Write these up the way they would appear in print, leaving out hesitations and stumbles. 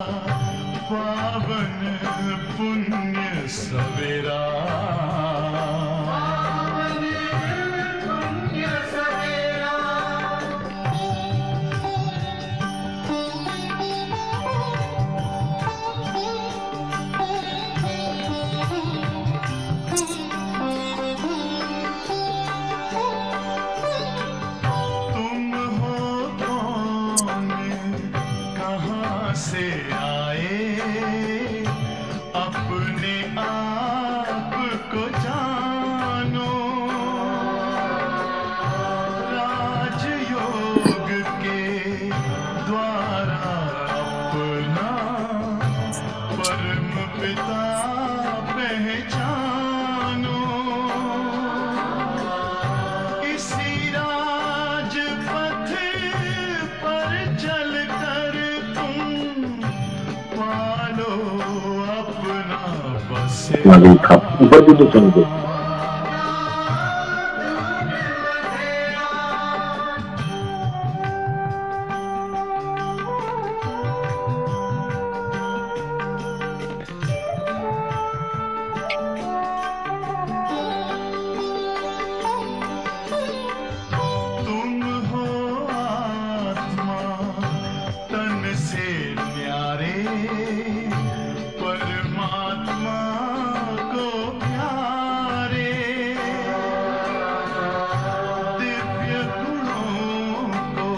पावन पुण्य सवेरा, पावन पुण्य सवेरा। तुम हो कौन, कहाँ से आए, अपने आप को जानो। राजयोग के द्वारा अपना परम पिता पहचानो। इसी राजपथ पर चलकर तुम पालो अपना बसेरा। ऊपर भी तो सुन दो। तुम हो आत्मा तन से न्यारे, परमात्मा को प्यारे। दिव्य गुणों को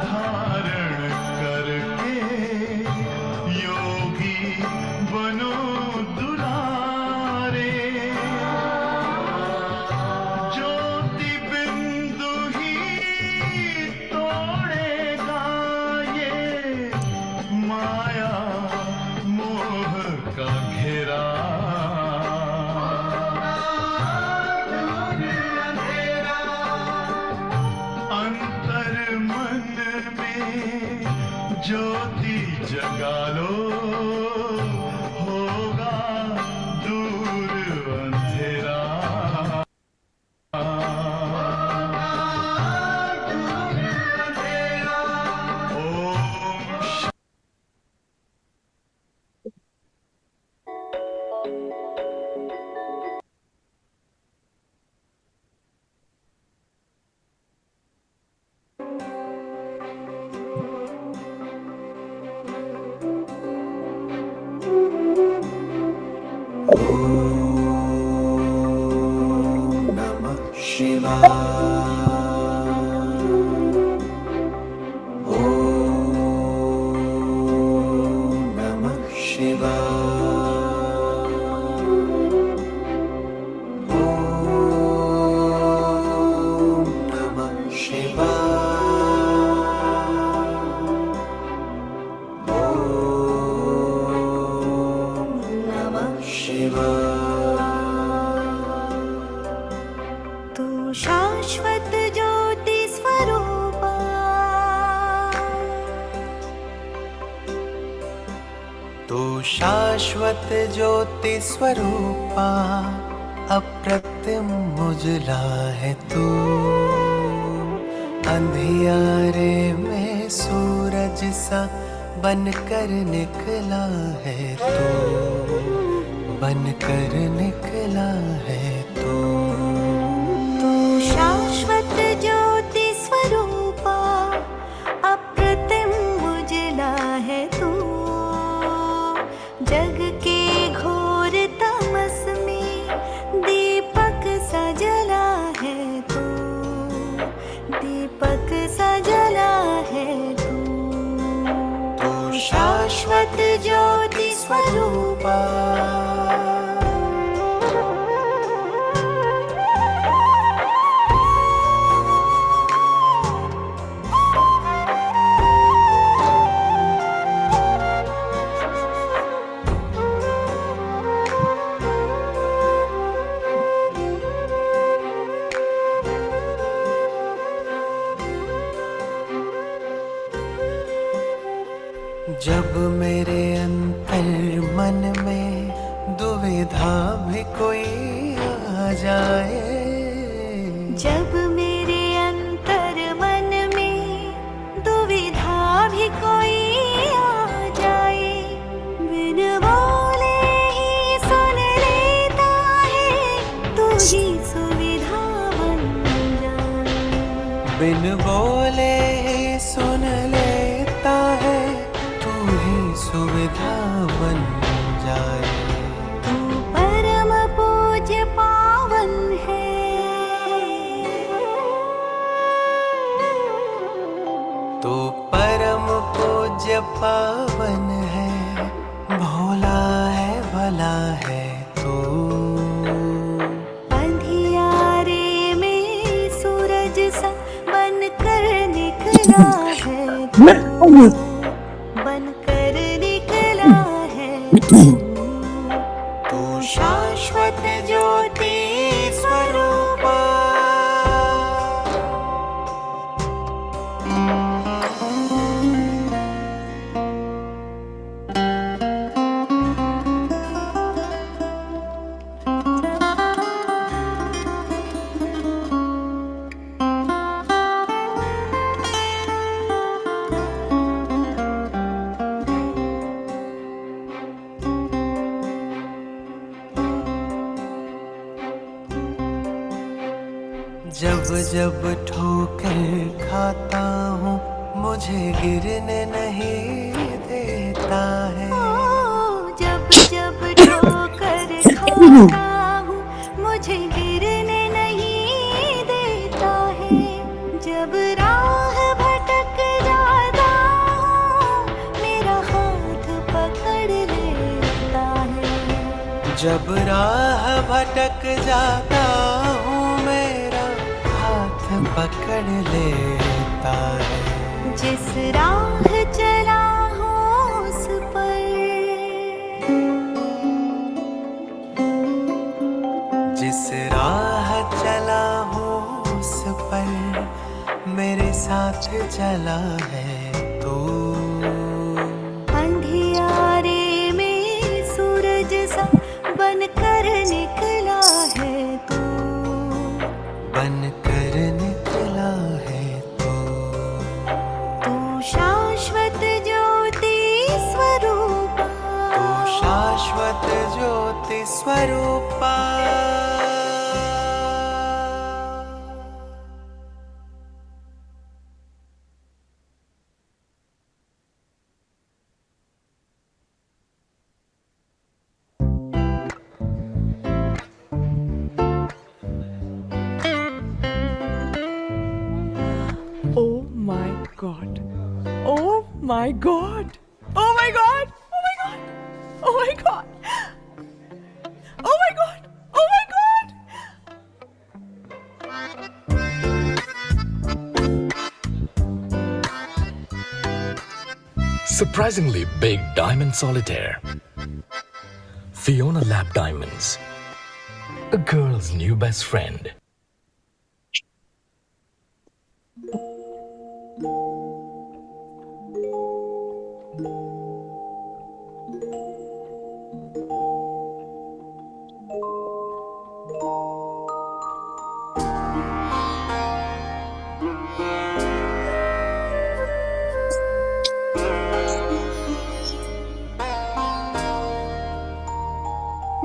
धारण करके योगी बनो दुलारे। ज्योति बिंदु ही तोड़ेगा ये माया मोह का घेरा। अंतर मन में ज्योति जगा लो, होगा दूर अंधेरा। ओम नमः शिवाय। ओम नमः शिवाय। ओम नमः शिवाय। ओम नमः शिवाय। तू शाश्वत ज्योति स्वरूपा, तू शाश्वत ज्योति स्वरूपा, अप्रतिम उजला है तू। अंधियारे में सूरज सा बनकर निकला है तू, बनकर निकला है तू। तू शाश्वत ज्योति स्वरूपा, अप्रतिम उजला है तू। जग के घोर तमस में दीपक सा जला है तू, दीपक सा जला है तू। तू शाश्वत ज्योति स्वरूपा। जब मेरे अंतर मन में दुविधा भी कोई आ जाए, जब मेरे अंतर मन में दुविधा भी कोई आ जाए, बिन बोले ही सुन लेता है, तू ही सुविधा बन जाए। तू परम पूज्य पावन है, तू परम पूज्य पावन है, भोला है भला है तू। अंधियारे में सूरज सा बनकर निकला है तू, बनकर निकला है तू। तू शाश्वत ज्योति स्वरूपा। जब जब ठोकर खाता हूँ, मुझे गिरने नहीं देता है। ओ, जब जब ठोकर खाता हूँ, मुझे गिरने नहीं देता है। जब राह भटक जाता हूँ, मेरा हाथ पकड़ लेता है। जब राह भटक जाता हूँ, मेरा हाथ पकड़ लेता है। जिस राह चला हूँ उस पर, जिस राह चला हूँ उस पर मेरे साथ चला है तू। अंधियारे में सूरज सा बनकर निकला है तू, बनकर निकला है तू। तू शाश्वत ज्योति स्वरूपा। तू शाश्वत ज्योति स्वरूपा। Oh my god. Oh my god. Oh my god. Oh my god. Oh my god. Oh my god. Oh my god. Surprisingly big diamond solitaire. Fiona Lab Diamonds. A girl's new best friend.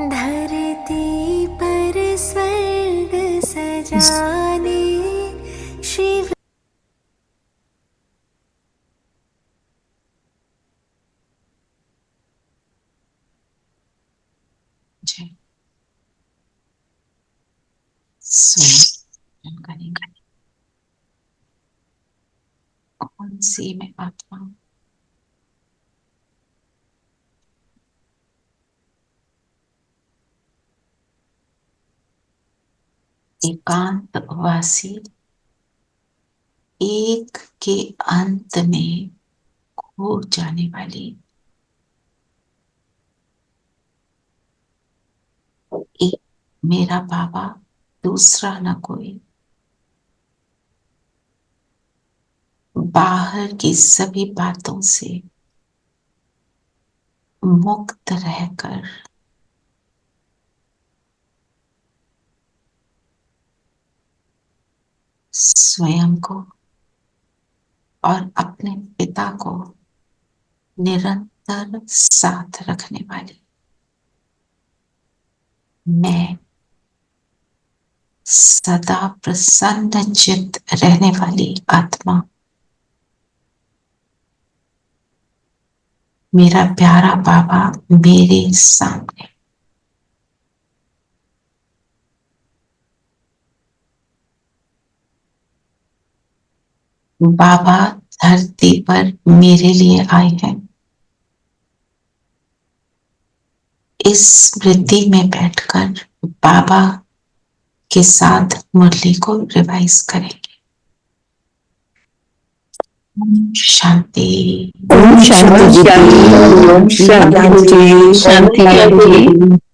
धरती पर स्वर्ग सजाने शिव मुझे स्वयं करेंगे कौन सी मैं आत्मा एकांतवासी एक के अंत में खो जाने वाली एक मेरा बाबा दूसरा न कोई, बाहर की सभी बातों से मुक्त रहकर स्वयं को और अपने पिता को निरंतर साथ रखने वाली मैं सदा प्रसन्न चित्त रहने वाली आत्मा, मेरा प्यारा बाबा मेरे सामने। बाबा धरती पर मेरे लिए आए हैं। इस स्मृति में बैठकर बाबा के साथ मुरली को रिवाइज करेंगे। शांति। ओम शांति जी। ओम शांति जी। शांति जी।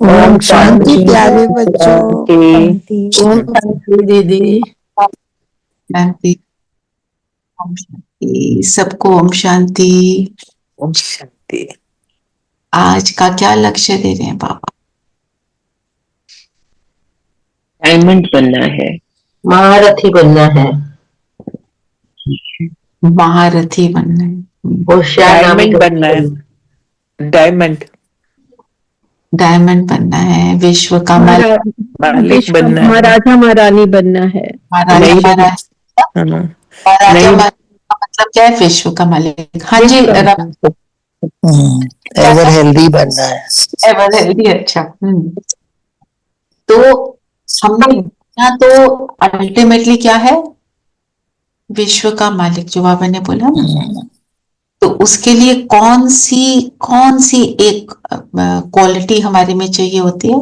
ओम शांति प्यारे बच्चों। ओम शांति दीदी। शांति। ओम शांति सबको। ओम शांति। ओम शांति। आज का क्या लक्ष्य दे रहे हैं बाबा? डायमंड बनना है, महारथी बनना है, महारथी बनना है, होशियार डायमंड बनना है, डायमंड डायमंड बनना है, विश्व का मालिक बनना है, महाराजा महारानी बनना है। महाराजा महाराजा नहीं। का मतलब क्या है? विश्व का मालिक। हाँ जी। एवर हेल्दी बनना है। Ever healthy. अच्छा। तो हमने तो अल्टीमेटली क्या है? विश्व का मालिक, जो बाबा ने बोला ना। तो उसके लिए कौन सी एक क्वालिटी हमारे में चाहिए होती है?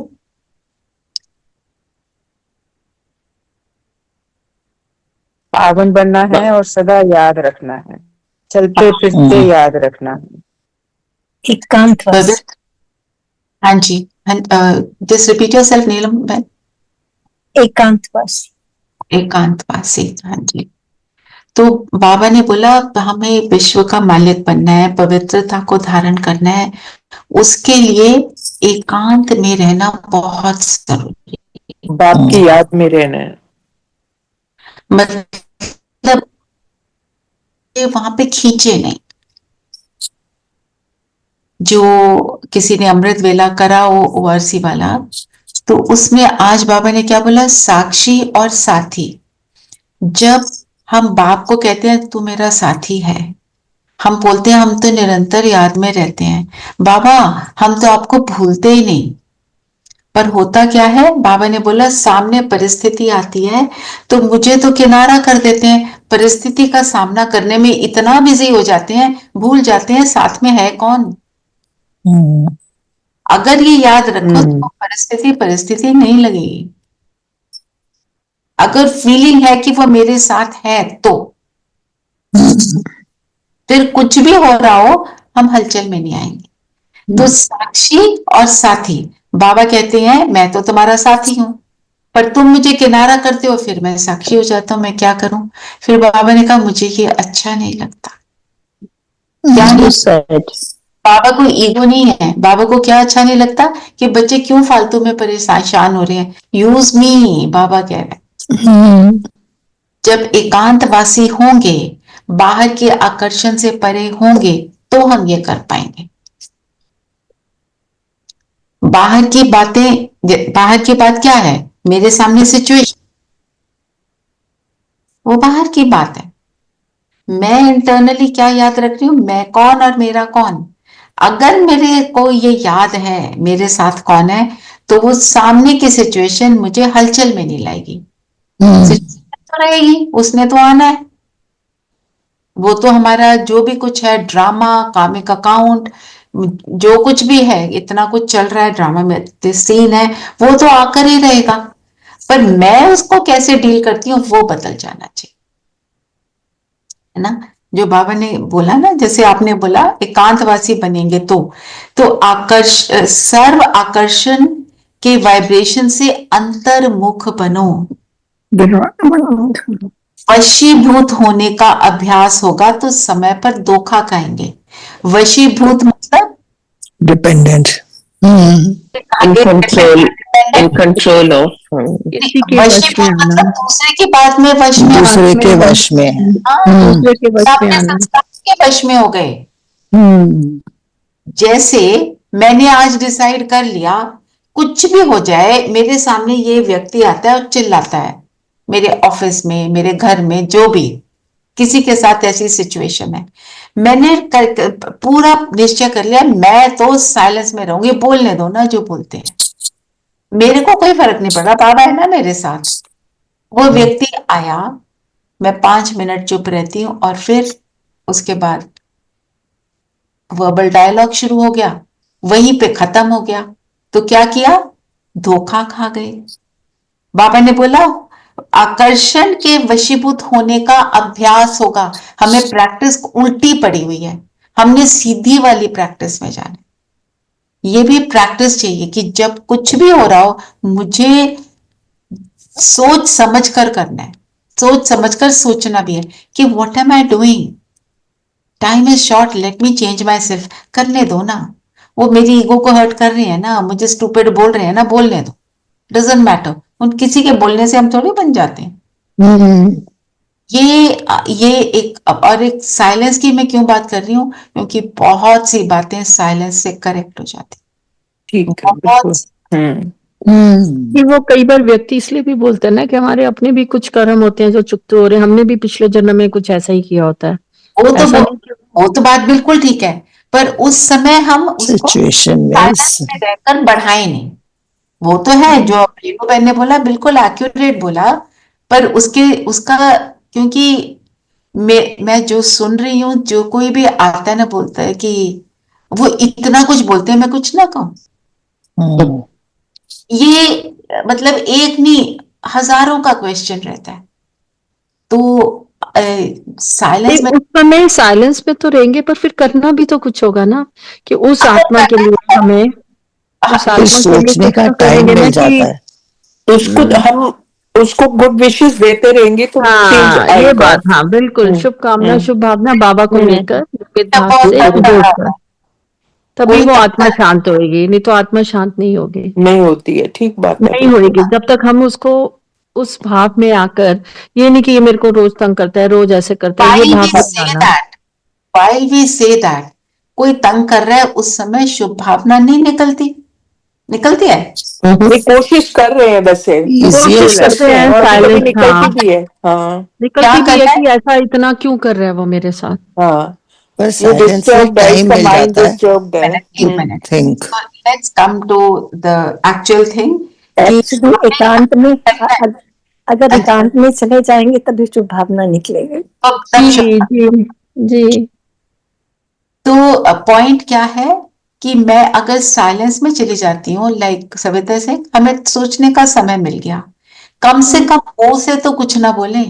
पावन बनना है और सदा याद रखना है, चलते फिरते याद रखना है। एकांत। हाँ जी। जस्ट रिपीट योरसेल्फ नीलम। एकांतवासी। एकांतवासी। हाँ जी। तो बाबा ने बोला हमें विश्व का मालिक बनना है, पवित्रता को धारण करना है। उसके लिए एकांत में रहना बहुत जरूरी है। बाप की याद में रहना है। मतलब वहां पे खींचे नहीं। जो किसी ने अमृत वेला करा वो ओआरसी वाला, तो उसमें आज बाबा ने क्या बोला? साक्षी और साथी। जब हम बाप को कहते हैं तू मेरा साथी है, हम बोलते हैं हम तो निरंतर याद में रहते हैं बाबा, हम तो आपको भूलते ही नहीं। पर होता क्या है? बाबा ने बोला सामने परिस्थिति आती है तो मुझे तो किनारा कर देते हैं। परिस्थिति का सामना करने में इतना बिजी हो जाते हैं, भूल जाते हैं साथ में है कौन। अगर ये याद रखो तो परिस्थिति नहीं लगेगी। अगर फीलिंग है कि वो मेरे साथ है तो फिर कुछ भी हो रहा हो हम हलचल में नहीं आएंगे। तो साक्षी और साथी, बाबा कहते हैं मैं तो तुम्हारा साथी हूं, पर तुम मुझे किनारा करते हो, फिर मैं साक्षी हो जाता हूं, मैं क्या करूं? फिर बाबा ने कहा मुझे ये अच्छा नहीं लगता। क्या नहीं? बाबा को ईगो नहीं है। बाबा को क्या अच्छा नहीं लगता कि बच्चे क्यों फालतू में परेशान हो रहे हैं। यूज मी, बाबा कह रहे हैं। जब एकांतवासी होंगे, बाहर के आकर्षण से परे होंगे, तो हम ये कर पाएंगे। बाहर की बात क्या है? मेरे सामने सिचुएशन, वो बाहर की बात है। मैं इंटरनली क्या याद रख रही हूं? मैं कौन और मेरा कौन। अगर मेरे को ये याद है मेरे साथ कौन है, तो वो सामने की सिचुएशन मुझे हलचल में नहीं लाएगी। तो रहेगी, उसने तो आना है। वो तो हमारा जो भी कुछ है, ड्रामा, कामिक अकाउंट, जो कुछ भी है, इतना कुछ चल रहा है ड्रामा में, सीन है, वो तो आकर ही रहेगा। पर मैं उसको कैसे डील करती हूँ वो बदल जाना चाहिए, है ना? जो बाबा ने बोला ना, जैसे आपने बोला एकांतवासी बनेंगे तो सर्व आकर्षण के वाइब्रेशन से अंतर्मुख बनो। वशीभूत होने का अभ्यास होगा तो समय पर धोखा खाएंगे। वशीभूत मतलब डिपेंडेंट, कंट्रोल ऑफ। वशीभूत मतलब दूसरे की बात में वश में, दूसरे के वश में, दूसरे के वश में आना। के वश में हो गए। जैसे मैंने आज डिसाइड कर लिया कुछ भी हो जाए, मेरे सामने ये व्यक्ति आता है और चिल्लाता है, मेरे ऑफिस में, मेरे घर में, जो भी किसी के साथ ऐसी सिचुएशन है, मैंने पूरा निश्चय कर लिया, मैं तो साइलेंस में रहूंगी, बोलने दो ना जो बोलते हैं, मेरे को कोई फर्क नहीं पड़ा, बाबा है ना मेरे साथ। वो व्यक्ति आया, मैं 5 मिनट चुप रहती हूँ और फिर उसके बाद वर्बल डायलॉग शुरू हो गया, वहीं पे खत्म हो गया। तो क्या किया, धोखा खा गए। बाबा ने बोला आकर्षण के वशीभूत होने का अभ्यास होगा, हमें प्रैक्टिस उल्टी पड़ी हुई है, हमने सीधी वाली प्रैक्टिस में जाना। ये भी प्रैक्टिस चाहिए कि जब कुछ भी हो रहा हो, मुझे सोच समझ कर करना है, सोच समझ कर सोचना भी है कि what am I doing, time is short, let me change my self, करने दो ना। वो मेरी ईगो को हर्ट कर रही है ना, मुझे स्टूपिड बोल रहे हैं ना, बोलने दो, डजेंट मैटर, उन किसी के बोलने से हम थोड़ी बन जाते हैं। ये एक, और एक साइलेंस की मैं क्यों बात कर रही हूँ, क्योंकि बहुत सी बातें साइलेंस से करेक्ट हो जाती, ठीक है, बिल्कुल। कि वो कई बार व्यक्ति इसलिए भी बोलते हैं ना कि हमारे अपने भी कुछ कर्म होते हैं जो चुकते हो रहे हैं, हमने भी पिछले जन्म में कुछ ऐसा ही किया होता है। वो तो बात बिल्कुल ठीक है, पर उस समय हम उसको साइलेंस में रहकर बढ़ाए नहीं। वो तो है जो रेणु बहन ने बोला, बिल्कुल एक्यूरेट बोला, पर उसका क्योंकि मैं जो सुन रही हूँ, जो कोई भी आता है ना, बोलता है कि वो इतना कुछ बोलते हैं, मैं कुछ ना कहूँ। ये मतलब एक नहीं, हजारों का क्वेश्चन रहता है। तो साइलेंस में उस समय साइलेंस में तो रहेंगे, पर फिर करना भी तो कुछ होगा ना, कि उस आत्मा के लिए हमें उस आत्मा सोचने का टाइम मिल जाता है, उसको हम उसको गुड विशेस देते रहेंगे तो चेंज हाँ, ये आएगा। बात, हाँ बिल्कुल, शुभकामना शुभ भावना बाबा को लेकर भाव से जोड़कर, तभी वो आत्मा शांत होगी, नहीं तो आत्मा शांत नहीं होगी, नहीं होती है, ठीक बात नहीं होगी जब तक हम उसको उस भाव में आकर, ये नहीं कि ये मेरे को रोज तंग करता है, रोज ऐसे करता है, ये भाव मत लाना। while we say that, कोई तंग कर रहा है, उस समय शुभ भावना नहीं निकलती, निकलती है, ये कोशिश कर रहे हैं, वैसे कोशिश करते हैं, साइलेंस, निकलती भी है, हाँ निकलती भी है कि ऐसा इतना क्यों कर रहा है वो मेरे साथ। हाँ, वो डिस्टर्ब टाइम मिल जाता है। Think let's come to the actual thing. Actually एकांत में, अगर एकांत में चले जाएंगे तभी शुभ भावना निकलेगी। जी जी जी। तो पॉइंट क्या है कि मैं अगर साइलेंस में चली जाती हूँ, लाइक सविता से, हमें सोचने का समय मिल गया, कम से कम वो से तो कुछ ना बोले,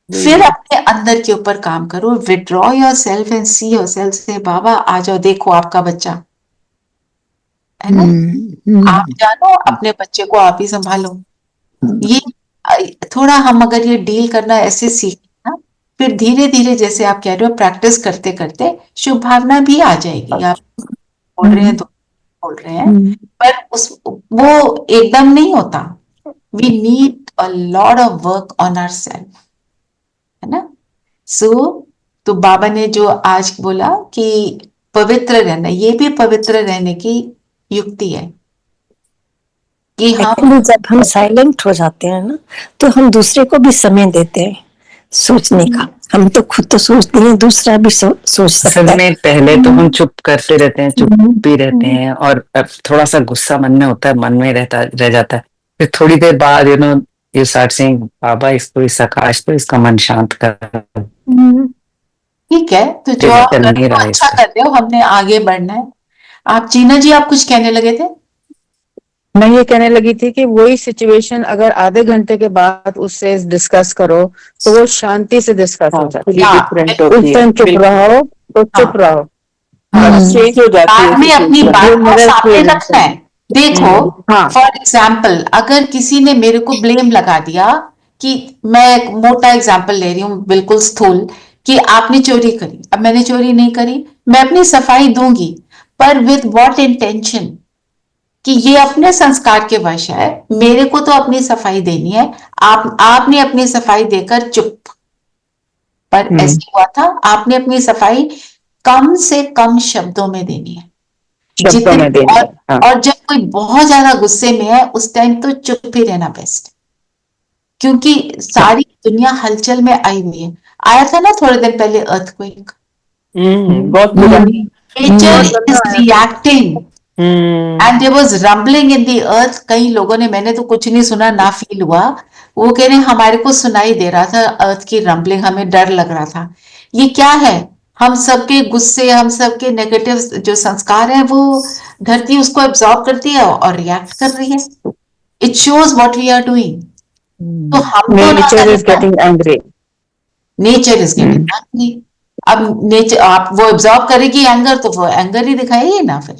फिर अपने अंदर के ऊपर काम करो, withdraw your self and see your self, से बाबा आ जाओ, देखो आपका बच्चा है ना, आप जानो अपने बच्चे को, आप ही संभालो। ये थोड़ा हम अगर ये डील करना ऐसे सीख ना, फिर धीरे धीरे, जैसे आप कह रहे हो, प्रैक्टिस करते करते शुभ भावना भी आ जाएगी। आप बोल रहे हैं तो बोल रहे हैं, पर वो एकदम नहीं होता। We need a lot of work on our self, है ना। तो बाबा ने जो आज बोला कि पवित्र रहना, ये भी पवित्र रहने की युक्ति है कि हम जब हम साइलेंट हो जाते हैं ना, तो हम दूसरे को भी समय देते हैं सोचने का। हम तो खुद तो सोचते हैं, दूसरा भी सोच सकता है। पहले तो हम चुप करते रहते हैं, चुप भी रहते हैं, और अब थोड़ा सा गुस्सा मन में होता है, मन में रह जाता है, फिर थोड़ी देर बाद यू स्टार्ट सेइंग, बाबा इसको इस आकाश तो इसका मन शांत कर। ठीक है, तो जो आप अच्छा कर रहे हो, हमने आगे बढ़ना है। आप जीना जी, आप कुछ कहने लगे थे? मैं ये कहने लगी थी कि वही सिचुएशन अगर आधे घंटे के बाद उससे डिस्कस करो तो वो शांति से डिस्कस हो जाती है। उस टाइम चुप रहो तो चुप रहो, चेंज हो जाती है। में अपनी बात को सामने रखना है। देखो, फॉर एग्जाम्पल, अगर किसी ने मेरे को ब्लेम लगा दिया, कि मैं एक मोटा एग्जाम्पल ले रही हूँ, बिल्कुल स्थूल, कि आपने चोरी करी, अब मैंने चोरी नहीं करी, मैं अपनी सफाई दूंगी, पर विद व्हाट इंटेंशन, कि ये अपने संस्कार के वश है, मेरे को तो अपनी सफाई देनी है, आपने अपनी सफाई देकर चुप, पर ऐसे हुआ था, आपने अपनी सफाई कम से कम शब्दों में देनी है। शब्दों में देने और, का, हाँ। और जब कोई बहुत ज्यादा गुस्से में है उस टाइम तो चुप ही रहना बेस्ट, क्योंकि सारी दुनिया हलचल में आई हुई है। आया था ना थोड़े दिन पहले अर्थक्वेक, बहुत बुरा। Nature is reacting and there was rumbling in the earth. कई लोगों ने, मैंने तो कुछ नहीं सुना ना फील हुआ, वो कह रहे हमारे को सुनाई दे रहा था अर्थ की रंबलिंग, हमें डर लग रहा था। ये क्या है? हम सबके गुस्से, हम सबके नेगेटिव जो संस्कार है वो धरती उसको एब्जॉर्ब करती है और रिएक्ट कर रही है। It shows what we are doing. तो हम तो nature is getting angry, nature is getting angry. अब नेचर, आप वो एब्जॉर्ब करेगी एंगर, तो वो एंगर ही दिखाएगी ना। फिर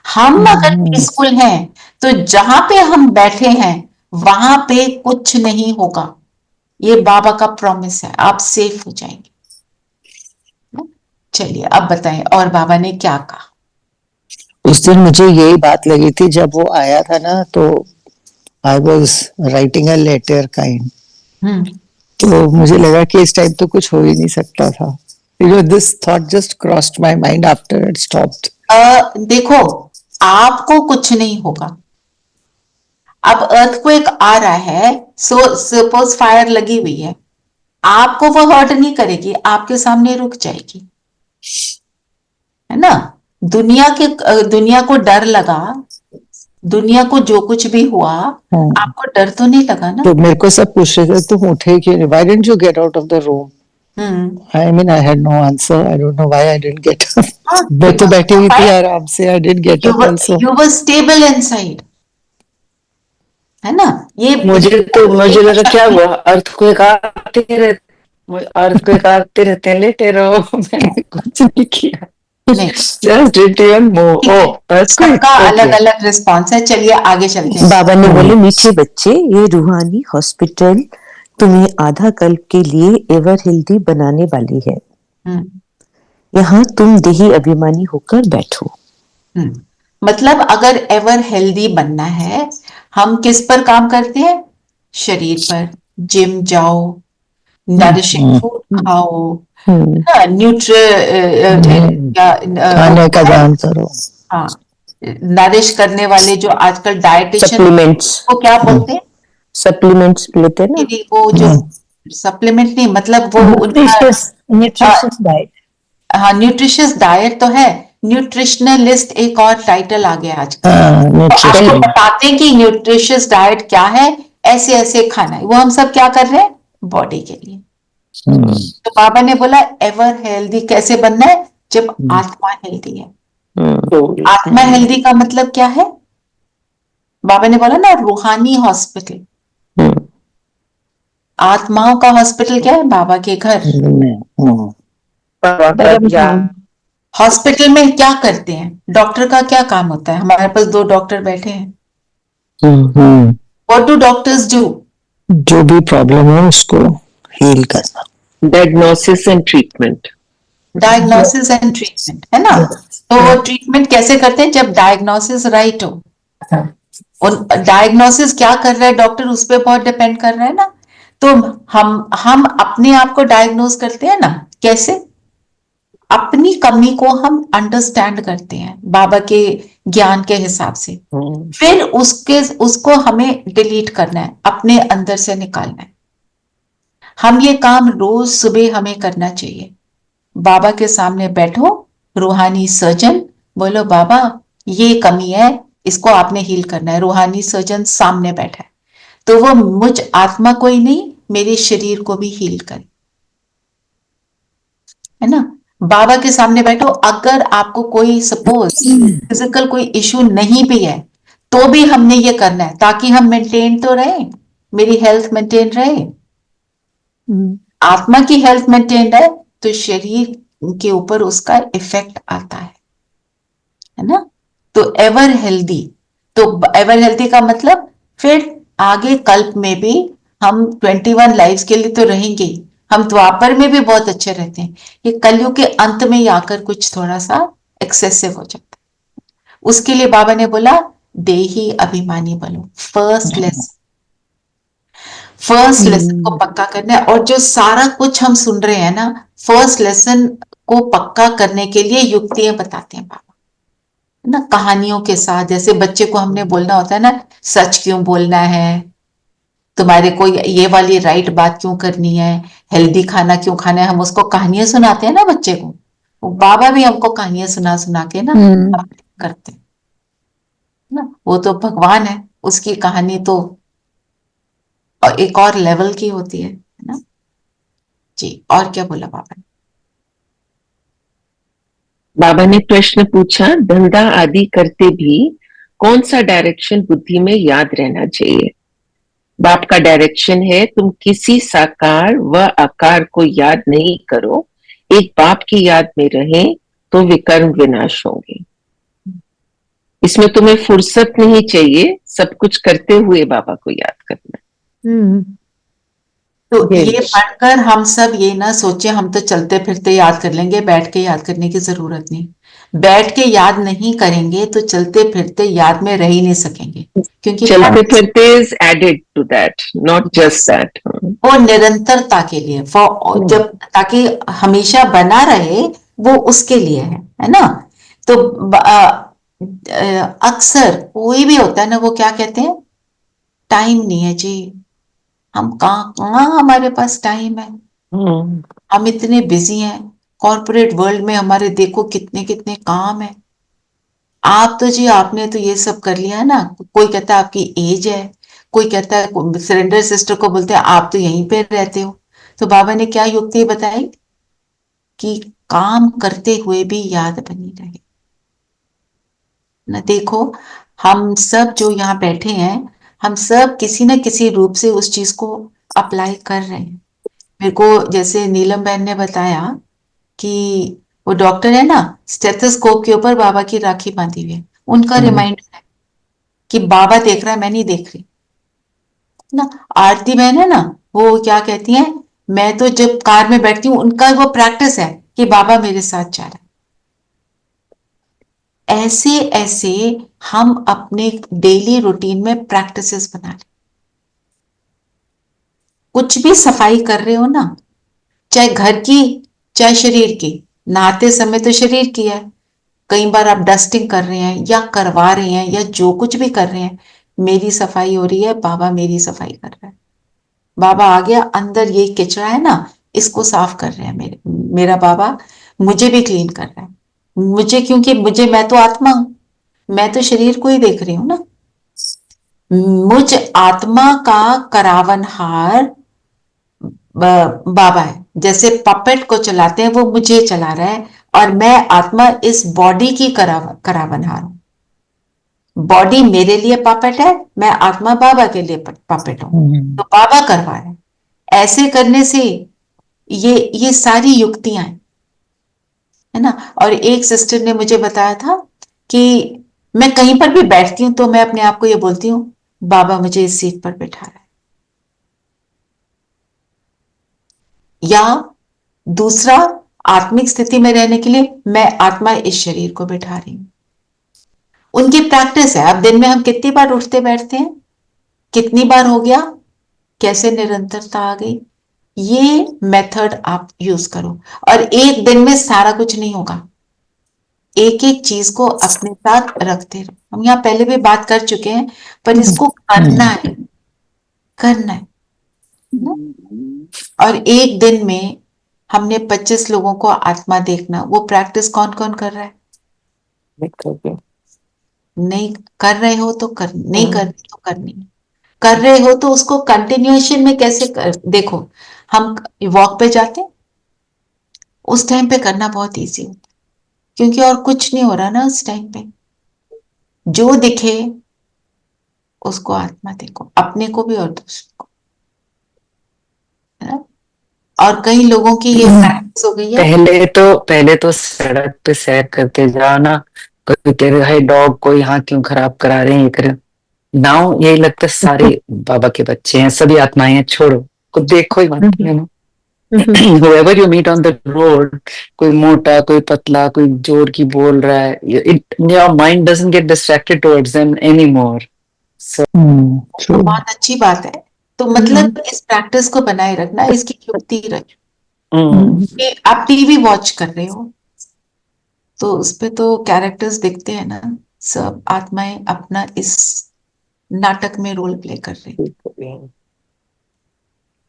हम अगर पीसफुल हैं तो जहां पे हम बैठे हैं वहां पे कुछ नहीं होगा। ये बाबा का प्रॉमिस है, आप सेफ हो जाएंगे। चलिए अब बताएं और बाबा ने क्या कहा। उस दिन मुझे यही बात लगी थी जब वो आया था ना, तो I was writing a letter kind, तो मुझे लगा कि इस टाइम तो कुछ हो ही नहीं सकता था। This thought just crossed my mind after it stopped. देखो, आपको कुछ नहीं होगा। अब अर्थक्वेक आ रहा है, सो सपोज फायर लगी हुई है, आपको वो हर्ट नहीं करेगी, आपके सामने रुक जाएगी, है ना। दुनिया को डर लगा, दुनिया को जो कुछ भी हुआ, आपको डर तो नहीं लगा ना। तो मेरे को सब पूछ रहे थे तुम उठे क्यों नहीं, why didn't you get out of the room? I mean, I had no answer. I don't know why I didn't get up. मैं तो बैठी हुई थी आराम से, I didn't get up also. You were stable inside, है ना। ये मुझे लगा क्या हुआ, अर्थक्वेक आते रहते हैं, लेटे रहो। मैंने कुछ नहीं किया, just didn't even move. सबका अलग अलग रिस्पॉन्स है। चलिए आगे चलते हैं। बाबा ने बोले, मीठे बच्चे, ये रूहानी हॉस्पिटल तुम्हें आधा कल्प के लिए एवर हेल्दी बनाने वाली है। यहाँ तुम देही अभिमानी होकर बैठो। मतलब अगर एवर हेल्दी बनना है, हम किस पर काम करते हैं? शरीर पर। जिम जाओ, नरिशिंग फूड खाओ, खाने का ध्यान करो। हाँ, नरिश करने वाले जो आजकल डाइटिशियन, सप्लीमेंट्स, वो क्या बोलते हैं? सप्लीमेंट्स लेते हैं ना। वो जो सप्लीमेंट नहीं, मतलब वो न्यूट्रिशियस डाइट। हाँ, न्यूट्रिशियस डाइट तो है, न्यूट्रिशनलिस्ट एक और टाइटल आ गया आजकल। आपको बताते हैं कि न्यूट्रिशियस डाइट क्या है, ऐसे ऐसे खाना है। वो हम सब क्या कर रहे हैं? बॉडी के लिए। तो बाबा ने बोला एवर हेल्दी कैसे बनना है? जब आत्मा हेल्दी है। आत्मा हेल्दी का मतलब क्या है? बाबा ने बोला ना, रूहानी हॉस्पिटल। आत्माओं का हॉस्पिटल क्या है? बाबा के घर। हॉस्पिटल में क्या करते हैं? डॉक्टर का क्या काम होता है? हमारे पास 2 डॉक्टर बैठे हैं। What do doctors do? जो भी प्रॉब्लम है उसको हील करना। Diagnosis and treatment. Diagnosis and treatment, है ना। तो ट्रीटमेंट कैसे करते हैं? जब डायग्नोसिस राइट हो। और डायग्नोसिस क्या कर रहा है डॉक्टर, उस पर बहुत डिपेंड कर रहा है ना। तो हम अपने आप को डायग्नोज करते हैं ना, कैसे? अपनी कमी को हम अंडरस्टैंड करते हैं बाबा के ज्ञान के हिसाब से, फिर उसको हमें डिलीट करना है, अपने अंदर से निकालना है। हम ये काम रोज सुबह हमें करना चाहिए। बाबा के सामने बैठो, रूहानी सर्जन, बोलो बाबा ये कमी है, इसको आपने हील करना है। रूहानी सर्जन सामने बैठा है तो वो मुझ आत्मा को ही नहीं, मेरे शरीर को भी हील करे, है ना। बाबा के सामने बैठो। अगर आपको कोई सपोज फिजिकल कोई इश्यू नहीं भी है तो भी हमने ये करना है, ताकि हम मेंटेन तो रहे, मेरी हेल्थ मेंटेन रहे। आत्मा की हेल्थ मेंटेन रहे तो शरीर के ऊपर उसका इफेक्ट आता है ना। तो एवर हेल्दी, तो एवर हेल्दी का मतलब फिर आगे कल्प में भी हम 21 लाइफ्स के लिए तो रहेंगे ही। हम द्वापर में भी बहुत अच्छे रहते हैं, ये कलयुग के अंत में ही आकर कुछ थोड़ा सा एक्सेसिव हो जाता है। उसके लिए बाबा ने बोला देही अभिमानी बनो। फर्स्ट लेसन को पक्का करना है। और जो सारा कुछ हम सुन रहे हैं ना, फर्स्ट लेसन को पक्का करने के लिए युक्तियां बताते हैं बाबा, ना, कहानियों के साथ। जैसे बच्चे को हमने बोलना होता है ना, सच क्यों बोलना है, तुम्हारे को ये वाली राइट बात क्यों करनी है, हेल्दी खाना क्यों खाना है, हम उसको कहानियां सुनाते हैं ना बच्चे को। वो बाबा भी हमको कहानियां सुना सुना के ना करते हैं ना। वो तो भगवान है, उसकी कहानी तो एक और लेवल की होती है ना जी। और क्या बोला बाबा ने? बाबा ने प्रश्न पूछा, धंधा आदि करते भी कौन सा डायरेक्शन बुद्धि में याद रहना चाहिए? बाप का डायरेक्शन है, तुम किसी साकार व आकार को याद नहीं करो, एक बाप की याद में रहे तो विकर्म विनाश होंगे। इसमें तुम्हें फुर्सत नहीं चाहिए, सब कुछ करते हुए बाबा को याद करना। तो ये पढ़कर हम सब ये ना सोचे हम तो चलते फिरते याद कर लेंगे, बैठ के याद करने की जरूरत नहीं। बैठ के याद नहीं करेंगे तो चलते फिरते याद में रह ही नहीं सकेंगे, क्योंकि चलते फिरते is added to that, not just that. वो निरंतरता के लिए, जब ताकि हमेशा बना रहे, वो उसके लिए है ना। तो अक्सर कोई भी होता है ना, वो क्या कहते हैं, टाइम नहीं है जी, हम कहाँ हमारे पास टाइम है, हम इतने बिजी हैं, कॉर्पोरेट वर्ल्ड में हमारे देखो कितने कितने काम है। आप तो जी आपने तो ये सब कर लिया ना। कोई कहता है आपकी एज है, कोई कहता है, सरेंडर सिस्टर को बोलते हैं आप तो यहीं पे रहते हो। तो बाबा ने क्या युक्ति बताई कि काम करते हुए भी याद बनी रहे ना। देखो हम सब जो यहाँ बैठे हैं, हम सब किसी न किसी रूप से उस चीज को अप्लाई कर रहे हैं। मेरे को जैसे नीलम बहन ने बताया कि वो डॉक्टर है ना, स्टेथोस्कोप के ऊपर बाबा की राखी बांधी हुई है, उनका रिमाइंडर है कि बाबा देख रहा है, मैं नहीं देख रही ना। आरती बहन है ना, वो क्या कहती हैं, मैं तो जब कार में बैठती हूँ, उनका वो प्रैक्टिस है कि बाबा मेरे साथ जा रहा है। ऐसे ऐसे हम अपने डेली रूटीन में प्रैक्टिसेस बना लें। कुछ भी सफाई कर रहे हो ना, चाहे घर की चाहे शरीर की, नहाते समय तो शरीर की है, कई बार आप डस्टिंग कर रहे हैं या करवा रहे हैं या जो कुछ भी कर रहे हैं, मेरी सफाई हो रही है, बाबा मेरी सफाई कर रहा है। बाबा आ गया, अंदर ये कचरा है ना, इसको साफ कर रहे हैं मेरा बाबा, मुझे भी क्लीन कर रहा है। मुझे, क्योंकि मैं तो आत्मा हूं, मैं तो शरीर को ही देख रही हूं ना। मुझ आत्मा का करावनहार बाबा है। जैसे पपेट को चलाते हैं, वो मुझे चला रहा है, और मैं आत्मा इस बॉडी की करावनहार हूं। बॉडी मेरे लिए पपेट है, मैं आत्मा बाबा के लिए पपेट हूं। तो बाबा करवा रहे हैं। ऐसे करने से ये सारी युक्तियां हैं, है ना। और एक सिस्टर ने मुझे बताया था कि मैं कहीं पर भी बैठती हूं तो मैं अपने आप को ये बोलती हूँ, बाबा मुझे इस सीट पर बैठा रहा है। या दूसरा, आत्मिक स्थिति में रहने के लिए मैं आत्मा इस शरीर को बैठा रही हूं। उनकी प्रैक्टिस है। अब दिन में हम कितनी बार उठते बैठते हैं, कितनी बार हो गया, कैसे निरंतरता आ गई, ये मेथड आप यूज करो। और एक दिन में सारा कुछ नहीं होगा, एक एक चीज को अपने साथ रखते रहो। हम यहाँ पहले भी बात कर चुके हैं, पर इसको करना है, करना है। और एक दिन में हमने 25 लोगों को आत्मा देखना, वो प्रैक्टिस कौन कौन कर रहा है? नहीं कर रहे हो तो कर, नहीं कर रहे तो करनी, कर रहे हो तो उसको कंटिन्यूएशन में कैसे देखो, हम वॉक पे जाते हैं, उस टाइम पे करना बहुत इजी होता है, क्योंकि और कुछ नहीं हो रहा ना उस टाइम पे। जो दिखे उसको आत्मा देखो, अपने को भी और दूसरे को, है ना। और कई लोगों की ये प्रैक्टिस हो गई है। पहले तो सड़क पे सैर करते जाओ ना, कोई कह रहे है डॉग को यहाँ क्यों खराब करा रहे हैं, ये कर नाउ यही लगता है सारे बाबा के बच्चे हैं, सभी आत्माएं हैं, छोड़ो, को देखो ही मत, you know. Whoever you meet on the road, कोई मोटा, कोई पतला, कोई जोर की बोल रहा है, your mind doesn't get distracted towards them anymore. So, तो बहुत अच्छी बात है। तो मतलब इस प्रैक्टिस को बनाए रखना, इसकी युक्ति रखो। आप टीवी वॉच कर रहे हो, तो उसपे तो कैरेक्टर्स दिखते हैं ना, सब आत्माएं अपना इस नाटक में रोल प्ले कर रही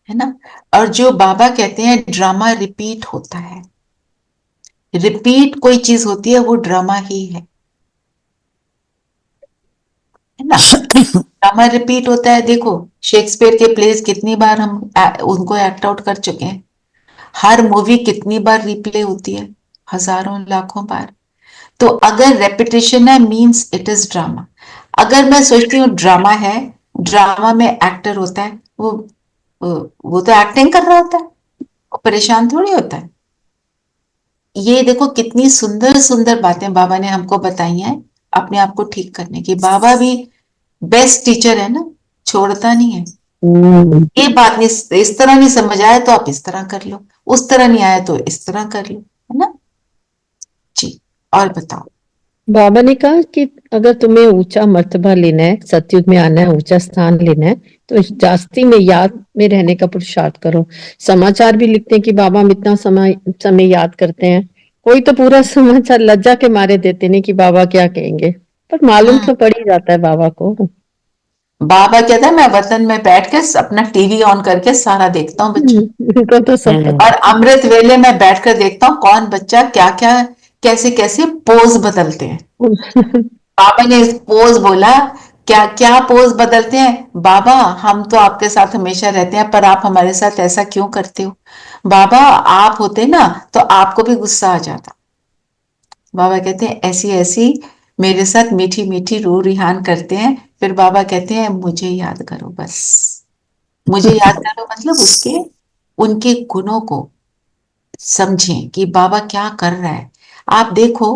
है ना। और जो बाबा कहते हैं ड्रामा रिपीट होता है, रिपीट कोई चीज होती है वो ड्रामा ही है ना। ड्रामा रिपीट होता है। देखो शेक्सपियर के प्लेस कितनी बार हम उनको एक्ट आउट कर चुके हैं, हर मूवी कितनी बार रिप्ले होती है, हजारों लाखों बार। तो अगर रेपिटेशन है मींस इट इज ड्रामा। अगर मैं सोचती हूँ ड्रामा है, ड्रामा में एक्टर होता है, वो तो एक्टिंग कर रहा होता है, वो परेशान थोड़ी होता है। ये देखो कितनी सुंदर सुंदर बातें बाबा ने हमको बताई हैं अपने आप को ठीक करने की। बाबा भी बेस्ट टीचर है ना, छोड़ता नहीं है। ये बात नहीं, इस तरह नहीं समझ आया तो आप इस तरह कर लो, उस तरह नहीं आया तो इस तरह कर लो, है ना जी। और बताओ। बाबा ने कहा कि अगर तुम्हें ऊंचा मर्तबा लेना है, सतयुग में आना है, ऊंचा स्थान लेना है, तो जास्ती में याद में रहने का पुरुषार्थ करो। समाचार भी लिखते हैं कि बाबा हम इतना समय याद करते हैं। कोई तो पूरा समाचार लज्जा के मारे देते नहीं कि बाबा क्या कहेंगे, पर मालूम तो पड़ ही जाता है बाबा को। बाबा कहता है मैं वतन में बैठ के अपना टीवी ऑन करके सारा देखता हूँ बच्चों तो सब और अमृत वेले में बैठ कर देखता हूँ कौन बच्चा क्या क्या कैसे कैसे पोज बदलते हैं। बाबा ने पोज बोला, क्या क्या पोज बदलते हैं बाबा, हम तो आपके साथ हमेशा रहते हैं पर आप हमारे साथ ऐसा क्यों करते हो। बाबा आप होते ना तो आपको भी गुस्सा आ जाता। बाबा कहते हैं ऐसी ऐसी मेरे साथ मीठी मीठी रूह रिहान करते हैं। फिर बाबा कहते हैं मुझे याद करो, बस मुझे याद करो, मतलब उसके उनके गुणों को समझें कि बाबा क्या कर रहा है। आप देखो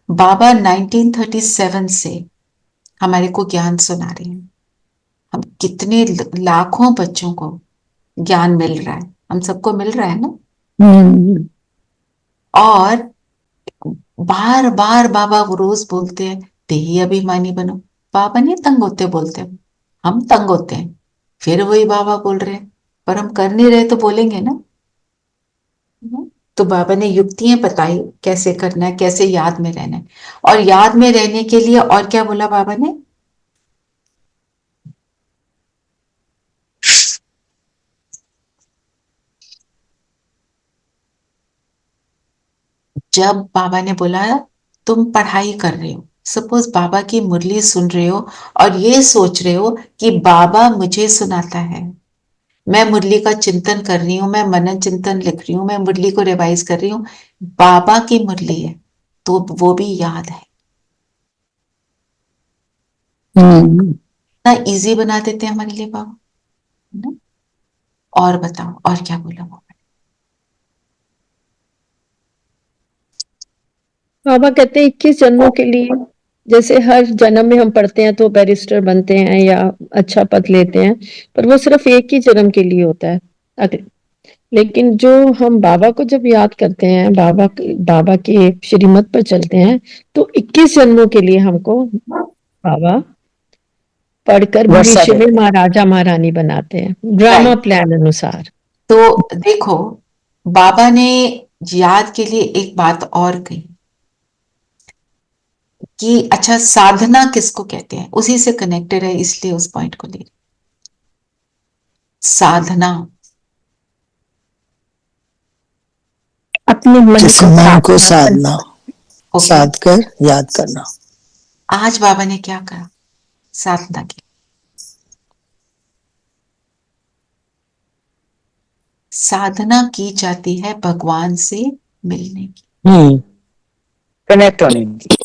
बाबा 1937 से हमारे को ज्ञान सुना रहे हैं। हम कितने लाखों बच्चों को ज्ञान मिल रहा है, हम सबको मिल रहा है ना। और बार बार बाबा वो रोज बोलते हैं देही अभिमानी बनो। बाबा नहीं तंग होते बोलते, हम तंग होते हैं। फिर वही बाबा बोल रहे हैं, पर हम कर नहीं रहे तो बोलेंगे ना। तो बाबा ने युक्तियां बताई कैसे करना है, कैसे याद में रहना है। और याद में रहने के लिए और क्या बोला बाबा ने, जब बाबा ने बोला तुम पढ़ाई कर रहे हो, सपोज बाबा की मुरली सुन रहे हो और ये सोच रहे हो कि बाबा मुझे सुनाता है, मैं मुरली का चिंतन कर रही हूं, मैं मनन चिंतन लिख रही हूं, मैं मुरली को रिवाइज कर रही हूं, बाबा की मुरली है तो वो भी याद है ना। इजी बना देते हैं हमारे लिए बाबा ना। और बताओ और क्या बोला बाबा। बाबा कहते हैं 21 जन्मों के लिए, जैसे हर जन्म में हम पढ़ते हैं तो बैरिस्टर बनते हैं या अच्छा पद लेते हैं, पर वो सिर्फ एक ही जन्म के लिए होता है। लेकिन जो हम बाबा को जब याद करते हैं, बाबा के श्रीमत पर चलते हैं, तो 21 जन्मों के लिए हमको बाबा पढ़कर भविष्य में महाराजा महारानी बनाते हैं ड्रामा प्लान अनुसार। तो देखो बाबा ने याद के लिए एक बात और कही कि अच्छा साधना किसको कहते हैं, उसी से कनेक्टेड है इसलिए उस पॉइंट को ले रही। साधना अपने मन को साधना, साध कर याद करना। आज बाबा ने क्या कहा साधना की, साधना की जाती है भगवान से मिलने की, कनेक्ट होने की।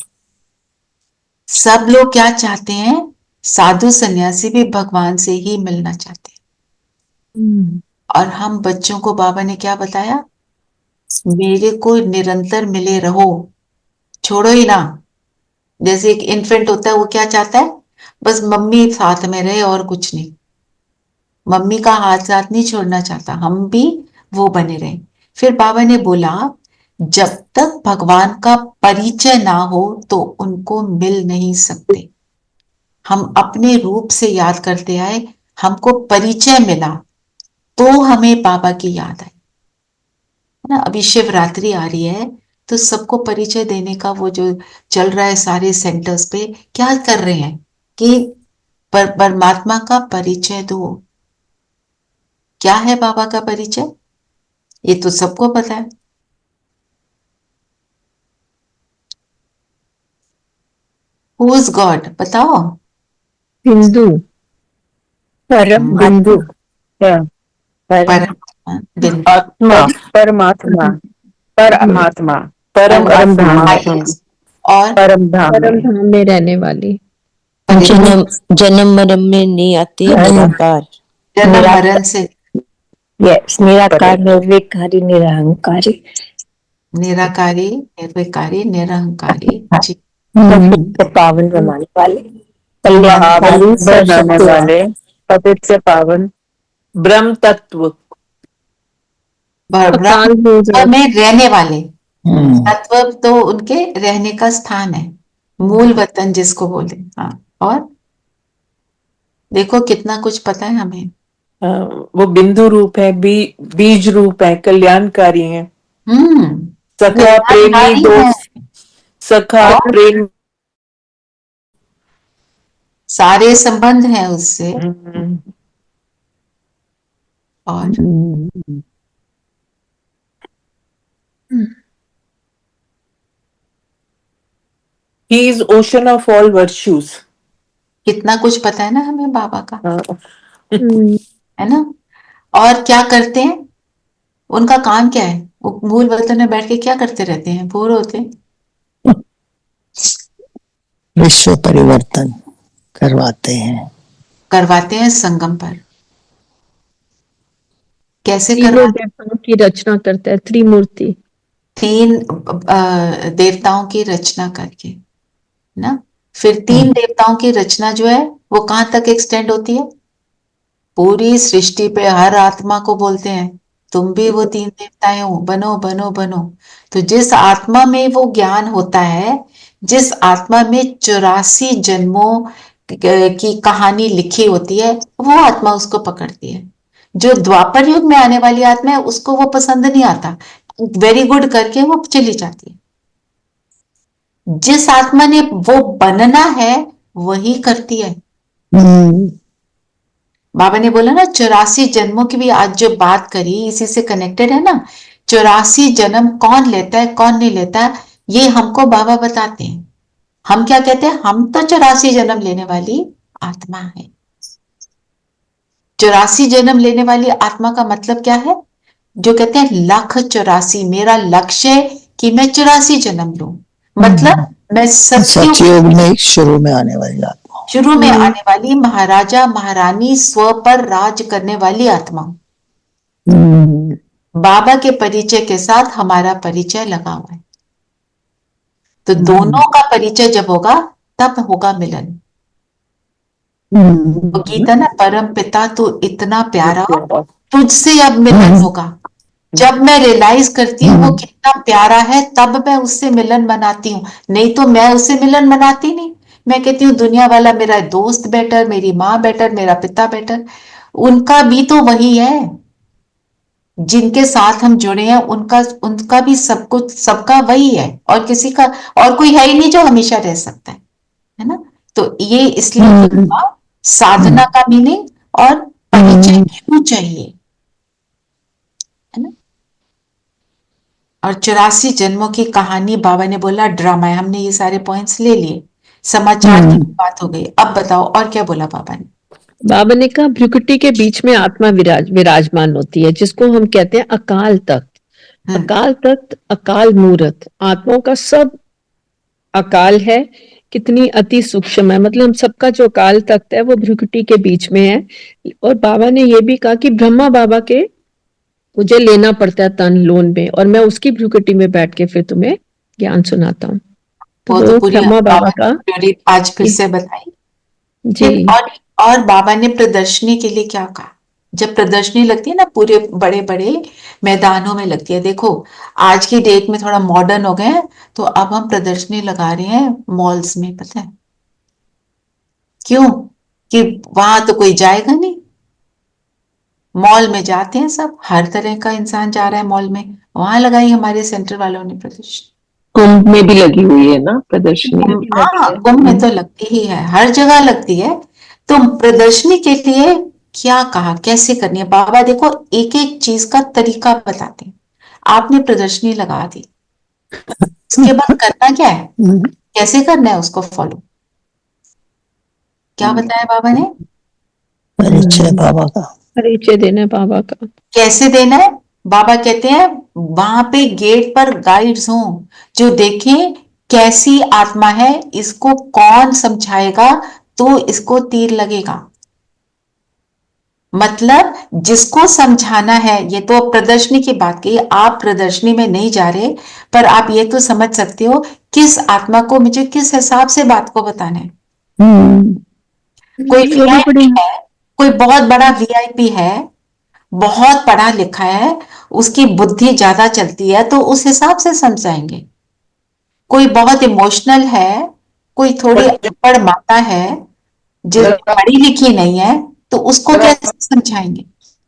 सब लोग क्या चाहते हैं, साधु सन्यासी भी भगवान से ही मिलना चाहते हैं। और हम बच्चों को बाबा ने क्या बताया, मेरे को निरंतर मिले रहो, छोड़ो ही ना। जैसे एक इन्फेंट होता है वो क्या चाहता है, बस मम्मी साथ में रहे और कुछ नहीं, मम्मी का हाथ साथ नहीं छोड़ना चाहता, हम भी वो बने रहे। फिर बाबा ने बोला जब तक भगवान का परिचय ना हो तो उनको मिल नहीं सकते। हम अपने रूप से याद करते आए, हमको परिचय मिला तो हमें बाबा की याद आई, है ना। अभी शिवरात्रि आ रही है तो सबको परिचय देने का वो जो चल रहा है सारे सेंटर्स पे, क्या कर रहे हैं कि परमात्मा का परिचय दो। क्या है बाबा का परिचय? ये तो सबको पता है। Who is God? बताओ। बिंदु, परम बिंदु, परमात्मा, बिंदु, आत्मा, परमात्मा, परमात्मा, परम धाम, और परम धाम परम धाम में रहने वाली, जन्म जन्म मरण में नहीं आती, निराकार, जन्म मरण से, यस, निराकार, निर्विकारी, निरहंकारी, निराकारी, निर्विकारी, निरहंकारी, जी, पवित्र पावन बनाने वाले, महाबली बनाने वाले, पवित्र पावन, ब्रह्म तत्व, ब्रह्म में रहने वाले। तत्व तो उनके रहने का स्थान है, मूल वतन जिसको बोले। हाँ, और देखो कितना कुछ पता है हमें। वो बिंदु रूप है, बीज रूप है, कल्याणकारी है, सखा प्रेमी दोस्त, सखा प्रेम, सारे संबंध हैं उससे। और He is ocean of all virtues. कितना कुछ पता है ना हमें बाबा का, है ना। और क्या करते हैं, उनका काम क्या है? वो मूल वतन में बैठ के क्या करते रहते हैं? बोर होते हैं? विश्व परिवर्तन करवाते हैं संगम पर। कैसे तीनों देवताओं की रचना करता है, त्रिमूर्ति, 3 देवताओं की रचना करके ना। फिर 3 देवताओं की रचना जो है वो कहां तक एक्सटेंड होती है? पूरी सृष्टि पे। हर आत्मा को बोलते हैं तुम भी वो 3 देवताएं हो, बनो बनो बनो। तो जिस आत्मा में वो ज्ञान होता है, जिस आत्मा में 84 जन्मों की कहानी लिखी होती है, वो आत्मा उसको पकड़ती है। जो द्वापर युग में आने वाली आत्मा है उसको वो पसंद नहीं आता, वेरी गुड करके वो चली जाती है। जिस आत्मा ने वो बनना है वही करती है। बाबा ने बोला ना 84 जन्मों की भी आज जो बात करी इसी से कनेक्टेड है ना। 84 जन्म कौन लेता है कौन नहीं लेता है ये हमको बाबा बताते हैं। हम क्या कहते हैं? हम तो 84 जन्म लेने वाली आत्मा है। 84 जन्म लेने वाली आत्मा का मतलब क्या है? जो कहते हैं 184, मेरा लक्ष्य है कि मैं 84 जन्म लूं। मतलब मैं सतयुग में शुरू में आने वाली आत्मा, शुरू में आने वाली महाराजा महारानी स्व पर राज करने वाली आत्मा। बाबा के परिचय के साथ हमारा परिचय लगा हुआ है। तो दोनों का परिचय जब होगा तब होगा मिलन। तो गीता ना, परम पिता तो इतना प्यारा, तुझसे अब मिलन होगा। जब मैं रियलाइज करती हूँ वो कितना प्यारा है तब मैं उससे मिलन मनाती हूँ, नहीं तो मैं उससे मिलन मनाती नहीं। मैं कहती हूँ दुनिया वाला मेरा दोस्त बेटर, मेरी माँ बेटर, मेरा पिता बेटर। उनका भी तो वही है जिनके साथ हम जुड़े हैं, उनका भी सब कुछ, सबका वही है। और किसी का और कोई है ही नहीं जो हमेशा रह सकता है ना। तो ये इसलिए साधना का मीनिंग और परिचय क्यों चाहिए, है ना। और 84 जन्मों की कहानी बाबा ने बोला ड्रामा है। हमने ये सारे पॉइंट्स ले लिए, समाचार की बात हो गई। अब बताओ और क्या बोला बाबा ने? बाबा ने कहा भ्रुकुटी के बीच में आत्मा विराजमान होती है, जिसको हम कहते हैं अकाल तख्त। अकाल तख्त, अकाल मूर्त, आत्माओं का सब अकाल है। कितनी अति सूक्ष्म है, मतलब हम सबका जो अकाल तख्त है वो भ्रुकुटी के बीच में है। और बाबा ने ये भी कहा कि ब्रह्मा बाबा के मुझे लेना पड़ता है तन लोन में, और मैं उसकी भ्रुकुटी में बैठ के फिर तुम्हें ज्ञान सुनाता हूँ। तो ब्रह्मा बाबा का आज फिर से बताई जी। और बाबा ने प्रदर्शनी के लिए क्या कहा? जब प्रदर्शनी लगती है ना पूरे बड़े बड़े मैदानों में लगती है। देखो आज की डेट में थोड़ा मॉडर्न हो गए हैं, तो अब हम प्रदर्शनी लगा रहे हैं मॉल्स में। पता है क्यों? कि वहां तो कोई जाएगा नहीं। मॉल में जाते हैं सब, हर तरह का इंसान जा रहा है मॉल में, वहां लगाई हमारे सेंटर वालों ने प्रदर्शनी। कुंभ में भी लगी हुई है ना प्रदर्शनी? हाँ, कुंभ में तो लगती ही है, हर जगह लगती है। तो प्रदर्शनी के लिए क्या कहा, कैसे करनी है, बाबा देखो एक एक चीज का तरीका बताते हैं। आपने प्रदर्शनी लगा दी, उसके बाद करना क्या है, कैसे करना है उसको फॉलो, क्या बताया बाबा ने? परिचय बाबा का, परिचय देना है बाबा का। कैसे देना है? बाबा कहते हैं वहां पे गेट पर गाइड्स हों जो देखें कैसी आत्मा है, इसको कौन समझाएगा तो इसको तीर लगेगा। मतलब जिसको समझाना है, ये तो प्रदर्शनी की बात की, आप प्रदर्शनी में नहीं जा रहे, पर आप ये तो समझ सकते हो किस आत्मा को मुझे किस हिसाब से बात को बताना है। कोई वीआईपी है, कोई बहुत बड़ा वीआईपी है, बहुत पढ़ा लिखा है, उसकी बुद्धि ज्यादा चलती है तो उस हिसाब से समझाएंगे। कोई बहुत इमोशनल है, कोई थोड़ी अनपढ़ माता है जो पढ़ी लिखी नहीं है, तो उसको कैसे समझाएंगे,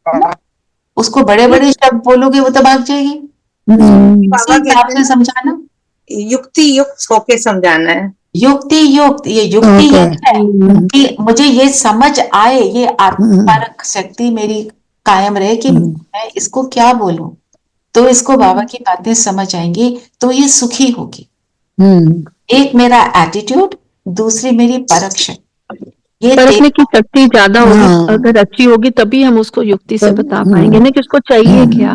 है ना? उसको बड़े बड़े शब्द बोलोगे वो तो भाग जाएगी। इसी हिसाब से समझाना, युक्ति युक्त होके समझाना है। युक्ति युक्त, ये युक्ति ये है कि मुझे ये समझ आए, ये आत्मपरक शक्ति मेरी कायम रहे कि मैं इसको क्या बोलूं, तो इसको बाबा की बातें समझ आएंगी, तो ये सुखी होगी। एक मेरा एटीट्यूड, दूसरी मेरी परख शक्ति, ये परखने की शक्ति ज्यादा होगी, अगर अच्छी होगी तभी हम उसको युक्ति से बता पाएंगे ना कि उसको चाहिए क्या,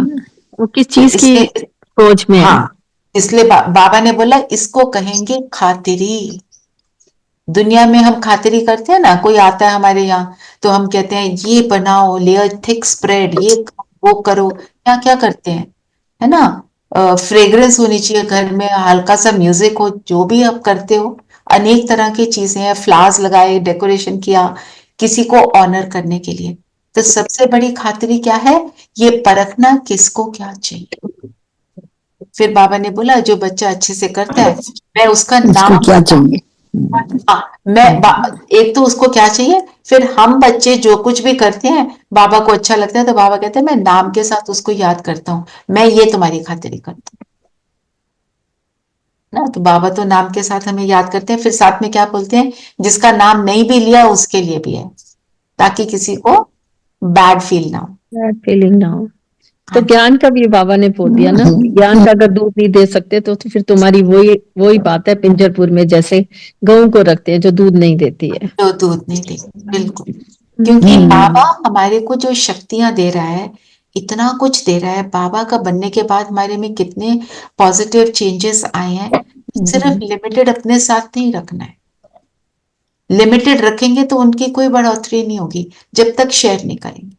वो किस चीज की खोज में है। हाँ, इसलिए बाबा ने बोला इसको कहेंगे खातिरी। दुनिया में हम खातिरी करते हैं ना, कोई आता है हमारे यहाँ तो हम कहते हैं ये बनाओ, लेयर थिक स्प्रेड, ये वो करो, क्या क्या करते हैं, है ना? फ्रेग्रेंस होनी चाहिए घर में, हल्का सा म्यूजिक हो, जो भी आप करते हो, अनेक तरह की चीजें हैं, फ्लावर्स लगाए, डेकोरेशन किया किसी को ऑनर करने के लिए। तो सबसे बड़ी खातिरी क्या है, ये परखना किसको क्या चाहिए। फिर बाबा ने बोला जो बच्चा अच्छे से करता है मैं उसका नाम क्या चाहिए, हाँ, एक तो उसको क्या चाहिए, फिर हम बच्चे जो कुछ भी करते हैं बाबा को अच्छा लगता है तो बाबा कहते हैं मैं नाम के साथ उसको याद करता हूँ, मैं ये तुम्हारी खातिरी करता हूँ ना। तो बाबा तो नाम के साथ हमें याद करते हैं, फिर साथ में क्या बोलते हैं, जिसका नाम नहीं भी लिया उसके लिए भी है, ताकि किसी को बैड फील ना हो। बैड फीलिंग ना हो। तो ज्ञान का भी बाबा ने बोल दिया ना, ज्ञान का अगर दूध नहीं दे सकते तो फिर तुम्हारी वही बात है पिंजरपुर में जैसे गऊ को रखते हैं जो दूध नहीं देती है। जो दूध नहीं देती, बिल्कुल। क्योंकि बाबा हमारे को जो शक्तियां दे रहा है, इतना कुछ दे रहा है, बाबा का बनने के बाद हमारे में कितने पॉजिटिव चेंजेस आए हैं। सिर्फ लिमिटेड अपने साथ नहीं रखना है, लिमिटेड रखेंगे तो उनकी कोई बढ़ोतरी नहीं होगी जब तक शेयर नहीं करेंगे।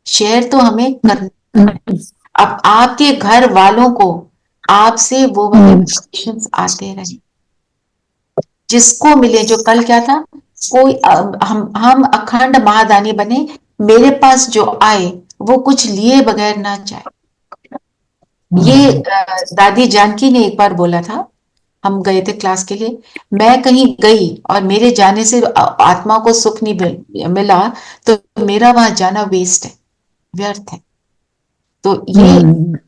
शेयर तो हमें करना है। अब आपके घर वालों को आपसे वो वाले विब्रेशंस आते रहे, जिसको मिले, जो कल क्या था, कोई हम अखंड महादानी बने, मेरे पास जो आए वो कुछ लिए बगैर ना जाए। ये दादी जानकी ने एक बार बोला था, हम गए थे क्लास के लिए, मैं कहीं गई और मेरे जाने से आत्मा को सुख नहीं मिला तो मेरा वहां जाना वेस्ट है, व्यर्थ है। तो ये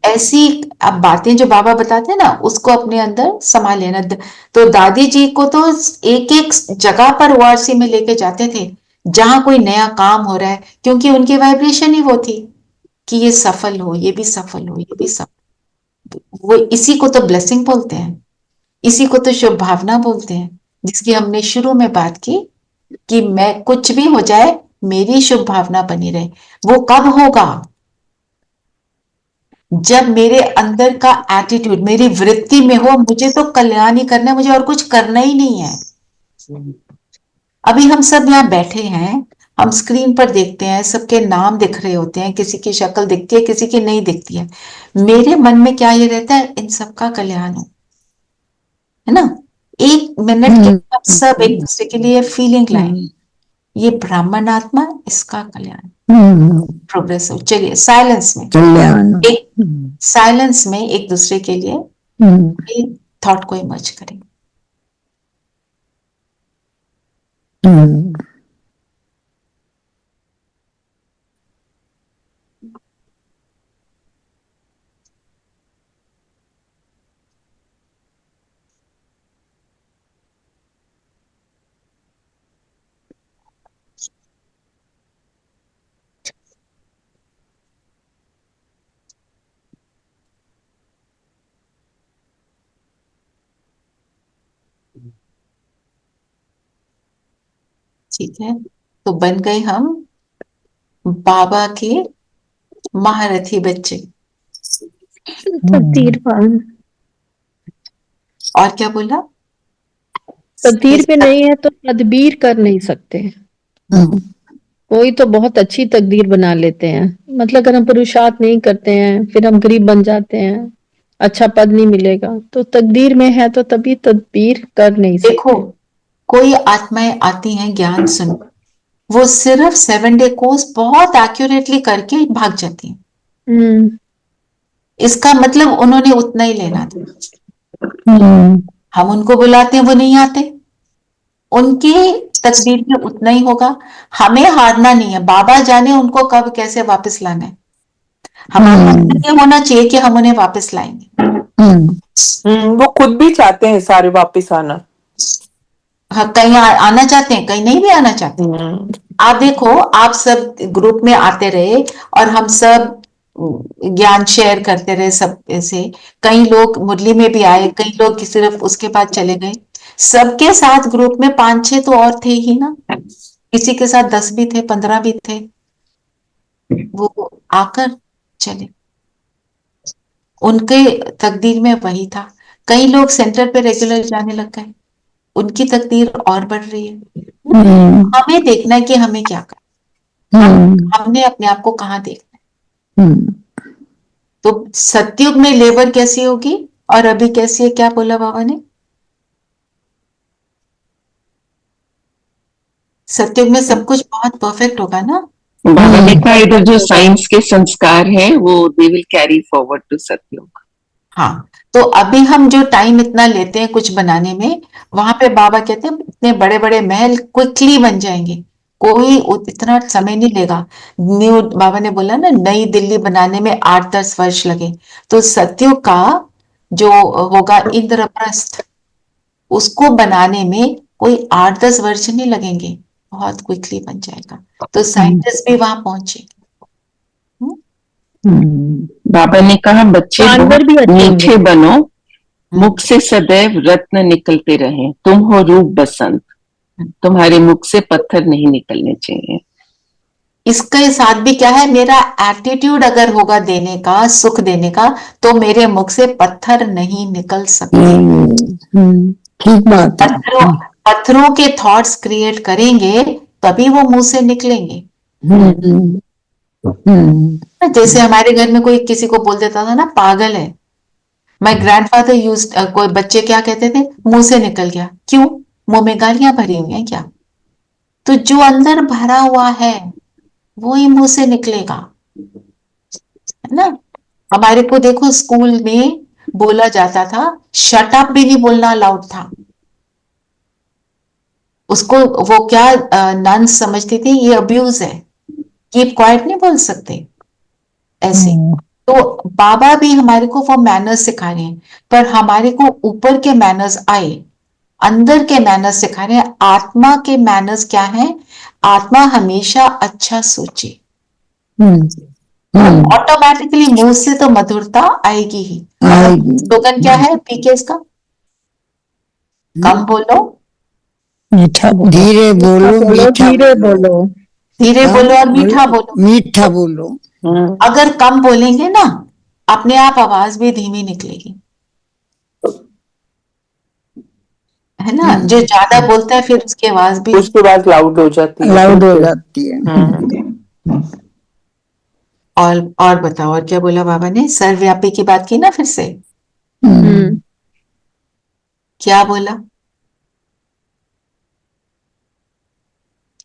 ऐसी अब बातें जो बाबा बताते हैं ना, उसको अपने अंदर समा लेना। तो दादी जी को तो एक एक जगह पर ओआरसी में लेके जाते थे जहां कोई नया काम हो रहा है, क्योंकि उनकी वाइब्रेशन ही वो थी कि ये सफल हो, ये भी सफल हो, ये भी सफल। वो इसी को तो ब्लेसिंग बोलते हैं, इसी को तो शुभ भावना बोलते हैं, जिसकी हमने शुरू में बात की कि मैं कुछ भी हो जाए मेरी शुभ भावना बनी रहे। वो कब होगा, जब मेरे अंदर का एटीट्यूड मेरी वृत्ति में हो, मुझे तो कल्याण ही करना है, मुझे और कुछ करना ही नहीं है। अभी हम सब यहाँ बैठे हैं, हम स्क्रीन पर देखते हैं, सबके नाम दिख रहे होते हैं, किसी की शक्ल दिखती है, किसी की नहीं दिखती है। मेरे मन में क्या ये रहता है, इन सबका कल्याण हो, है ना? एक मिनट के लिए हम सब एक दूसरे के लिए फीलिंग लाए, ये ब्राह्मण आत्मा, इसका कल्याण, प्रोग्रेस हो। चलिए साइलेंस में एक साइलेंस में एक दूसरे के लिए थॉट को इमर्ज करें। ठीक है, तो बन गए हम बाबा के महारथी बच्चे। तकदीरवान। और क्या बोला? तकदीर पे नहीं है तो तदबीर कर नहीं सकते। कोई तो बहुत अच्छी तकदीर बना लेते हैं, मतलब अगर हम पुरुषार्थ नहीं करते हैं फिर हम गरीब बन जाते हैं, अच्छा पद नहीं मिलेगा, तो तकदीर में है तो तभी तदबीर कर नहीं सकते। देखो, कोई आत्माएं आती हैं ज्ञान सुन, वो सिर्फ 7 डे कोर्स बहुत एक्यूरेटली करके भाग जाती हैं। इसका मतलब उन्होंने उतना ही लेना था। हम उनको बुलाते हैं, वो नहीं आते, उनकी तकदीर में उतना ही होगा। हमें हारना नहीं है, बाबा जाने उनको कब कैसे वापस लाना है। हमारा ये होना चाहिए कि हम उन्हें वापस लाएंगे। वो खुद भी चाहते हैं सारे वापस आना। हाँ, कहीं आना चाहते हैं, कहीं नहीं भी आना चाहते हैं। आप देखो, आप सब ग्रुप में आते रहे और हम सब ज्ञान शेयर करते रहे सब ऐसे। कई लोग मुरली में भी आए, कई लोग सिर्फ उसके बाद चले गए। सबके साथ ग्रुप में 5-6 तो और थे ही ना, किसी के साथ 10 भी थे, 15 भी थे, वो आकर चले। उनके तकदीर में वही था। कई लोग सेंटर पे रेगुलर जाने लग गए, उनकी तकदीर और बढ़ रही है। हमें देखना है कि हमें क्या करना है, हमने अपने आप को कहाँ देखना है। तो सतयुग में लेबर कैसी होगी और अभी कैसी है, क्या बोला बाबा ने? सतयुग में सब कुछ बहुत परफेक्ट होगा ना। बाबा ने कहा इधर जो साइंस के संस्कार हैं वो they will carry forward to Satyug. हाँ, तो अभी हम जो टाइम इतना लेते हैं कुछ बनाने में, वहां पे बाबा कहते हैं इतने बड़े बड़े महल क्विकली बन जाएंगे, कोई इतना समय नहीं लेगा। न्यू बाबा ने बोला ना, नई दिल्ली बनाने में 8-10 वर्ष लगे, तो सतयुग का जो होगा इंद्रप्रस्थ, उसको बनाने में कोई 8-10 वर्ष नहीं लगेंगे, बहुत क्विकली बन जाएगा। तो साइंटिस्ट भी वहां पहुंचे। बाबा ने कहा बच्चे जानवर भी अच्छे मीठे होंगे। बनो, मुख से सदैव रत्न निकलते रहें, तुम हो रूप बसंत, तुम्हारे मुख से पत्थर नहीं निकलने चाहिए। इसके साथ भी क्या है, मेरा एटीट्यूड अगर होगा देने का, सुख देने का, तो मेरे मुख से पत्थर नहीं निकल सकते। ठीक बात है। पत्थरों के थॉट्स क्रिएट करेंगे तभी वो मुंह से निकलेंगे। जैसे हमारे घर में कोई किसी को बोल देता था ना, पागल है। माय ग्रैंडफादर यूज्ड, कोई बच्चे क्या कहते थे, मुंह से निकल गया। क्यों? मुंह में गालियां भरी हुई हैं क्या? तो जो अंदर भरा हुआ है वो ही मुंह से निकलेगा, है ना। हमारे को देखो, स्कूल में बोला जाता था, शट अप भी नहीं बोलना अलाउड था। उसको वो क्या नन्स समझती थी, ये अब्यूज है, कीप क्वाइट नहीं बोल सकते ऐसे। तो बाबा भी हमारे को वो मैनर्स सिखा रहे हैं, पर हमारे को ऊपर के मैनर्स आए, अंदर के मैनर्स सिखा रहे हैं। आत्मा के मैनर्स क्या हैं? आत्मा हमेशा अच्छा सोचे, ऑटोमेटिकली मुंह से तो मधुरता आएगी ही। स्लोगन क्या है पीकेस का? कम बोलो, मीठा बोलो, धीरे बोलो, धीरे बोलो, धीरे बोलो और मीठा बोलो। मीठा बोलो। अगर कम बोलेंगे ना, अपने आप आवाज भी धीमी निकलेगी, है ना। जो ज्यादा बोलता है फिर उसकी आवाज भी, उसके बाद लाउड हो जाती है, लाउड हो जाती है। और बताओ, और क्या बोला बाबा ने? सर्वव्यापी की बात की ना फिर से। क्या बोला?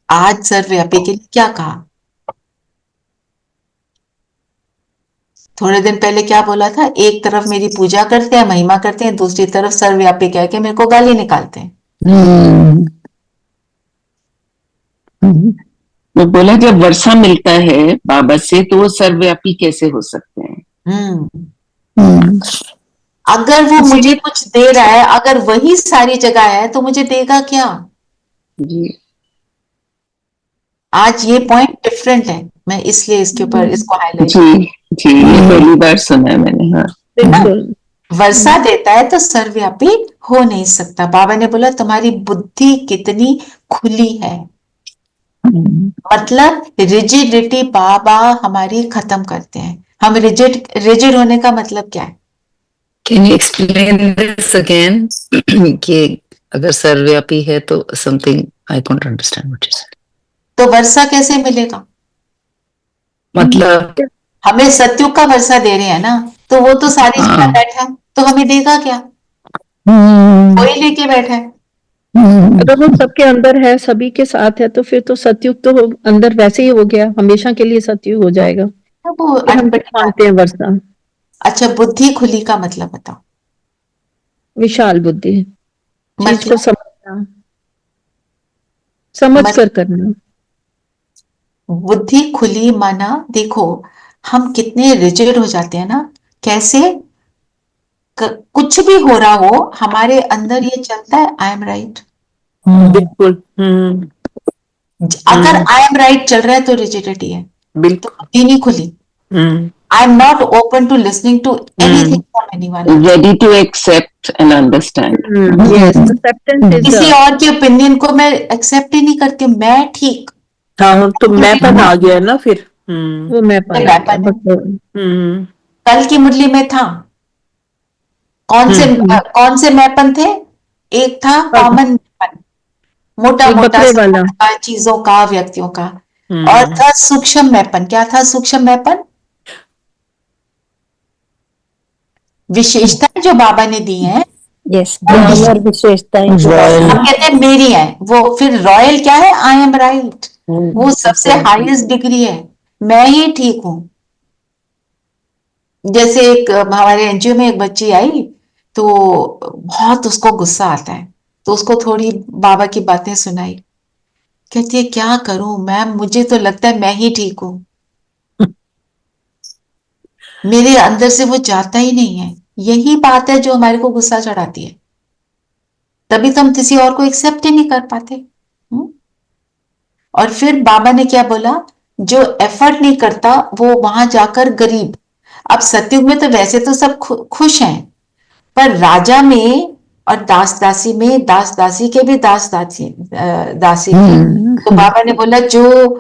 आज सर्वव्यापी के लिए क्या कहा? थोड़े दिन पहले क्या बोला था? एक तरफ मेरी पूजा करते हैं, महिमा करते हैं, दूसरी तरफ सर्वव्यापी कह के मेरे को गाली निकालते हैं। मैं बोला जब वर्षा मिलता है बाबा से तो वो सर्वव्यापी कैसे हो सकते हैं? अगर वो मुझे कुछ दे रहा है, अगर वही सारी जगह है, तो मुझे देगा क्या? जी, आज ये पॉइंट डिफरेंट है, मैं इसलिए इसके ऊपर इसको हाईलाइट। जी, ये पहली बार सुना है मैंने। हाँ, वर्षा देता है तो सर्वव्यापी हो नहीं सकता। बाबा ने बोला तुम्हारी बुद्धि कितनी खुली है, मतलब रिजिडिटी बाबा हमारी खत्म करते हैं। हम रिजिड होने का मतलब क्या है? Can you explain this again? कि अगर सर्वव्यापी है तो something I don't understand what you said. तो वर्षा कैसे मिलेगा? मतलब हमें सत्युग का वर्षा दे रहे हैं ना, तो वो तो सारी जगह बैठा है, तो हमें देगा क्या? कोई लेके बैठा है। अगर वो सबके अंदर है, सभी के साथ है, तो फिर तो सतयुग तो अंदर वैसे ही हो गया, हमेशा के लिए सतयुग हो जाएगा। वो फिर हम क्या मानते हैं वर्षा? अच्छा, बुद्धि खुली का मतलब बताओ। विशाल बुद्धि, चीज मतलब को समझना, समझ कर करना। बुद्धि खुली माना, देखो हम कितने रिजिड हो जाते हैं ना, कैसे कुछ भी हो रहा हो हमारे अंदर ये चलता है, आई एम राइट। बिल्कुल। अगर आई एम राइट चल रहा है तो रिजिडिटी है, बिल्कुल। तो बुद्धि नहीं खुली। I am not open to listening to anything from anyone, ready to accept and understand. किसी और के ओपिनियन को मैं एक्सेप्ट ही नहीं करती, मैं ठीक। हाँ, तो मैंपन आ गया ना फिर। वो मैंपन आ गया। कल की मुरली में था, कौन से मैपन थे? एक था कॉमन मैपन, मोटा मोटा चीजों का, व्यक्तियों का, और था सूक्ष्म मैपन। क्या था सूक्ष्म मैपन? विशेषताएं जो बाबा ने दी हैं, यस, और विशेषताएं हम कहते हैं मेरी है वो। फिर रॉयल क्या है? आई एम राइट, वो सबसे हाईएस्ट डिग्री है, मैं ही ठीक हूं। जैसे एक हमारे एनजीओ में एक बच्ची आई, तो बहुत उसको गुस्सा आता है, तो उसको थोड़ी बाबा की बातें सुनाई। कहती है क्या करूं मैम, मुझे तो लगता है मैं ही ठीक हूं, मेरे अंदर से वो जाता ही नहीं है। यही बात है जो हमारे को गुस्सा चढ़ाती है, तभी तो हम किसी और को एक्सेप्ट ही नहीं कर पाते। और फिर बाबा ने क्या बोला? जो एफर्ट नहीं करता वो वहां जाकर गरीब। अब सतयुग में तो वैसे तो सब खुश हैं, पर राजा में और दास दासी में, दास दासी के भी दास दासी थी। तो बाबा ने बोला जो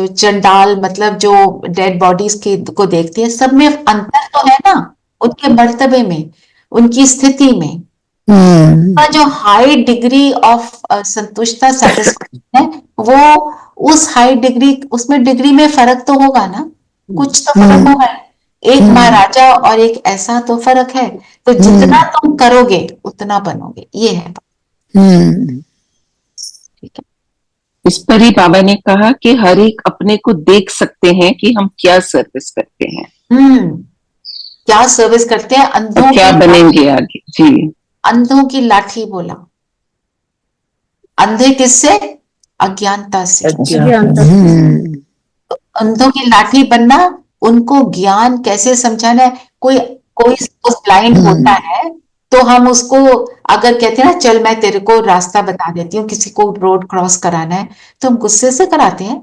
चंडाल, मतलब जो डेड बॉडीज के को देखते हैं, सब में अंतर तो है ना, उनके मर्तबे में, उनकी स्थिति में। जो हाई डिग्री ऑफ संतुष्टता, सेटिस्फैक्शन है, वो उस हाई डिग्री, उसमें डिग्री में फर्क तो होगा ना, कुछ तो फर्क होगा। एक महाराजा और एक ऐसा तो फर्क है। तो जितना तुम करोगे उतना बनोगे, ये है। ठीक है। इस पर ही बाबा ने कहा कि हर एक अपने को देख सकते हैं कि हम क्या सर्विस करते हैं। क्या सर्विस करते हैं, अंधों क्या बनेंगे आगे। जी, अंधों की लाठी बोला। अंधे किससे? अज्ञानता से। अंधों की लाठी बनना, उनको ज्ञान कैसे समझाना है। कोई कोई ब्लाइंड होता है, तो हम उसको अगर कहते हैं ना, चल मैं तेरे को रास्ता बता देती हूँ, किसी को रोड क्रॉस कराना है, तो हम गुस्से से कराते हैं?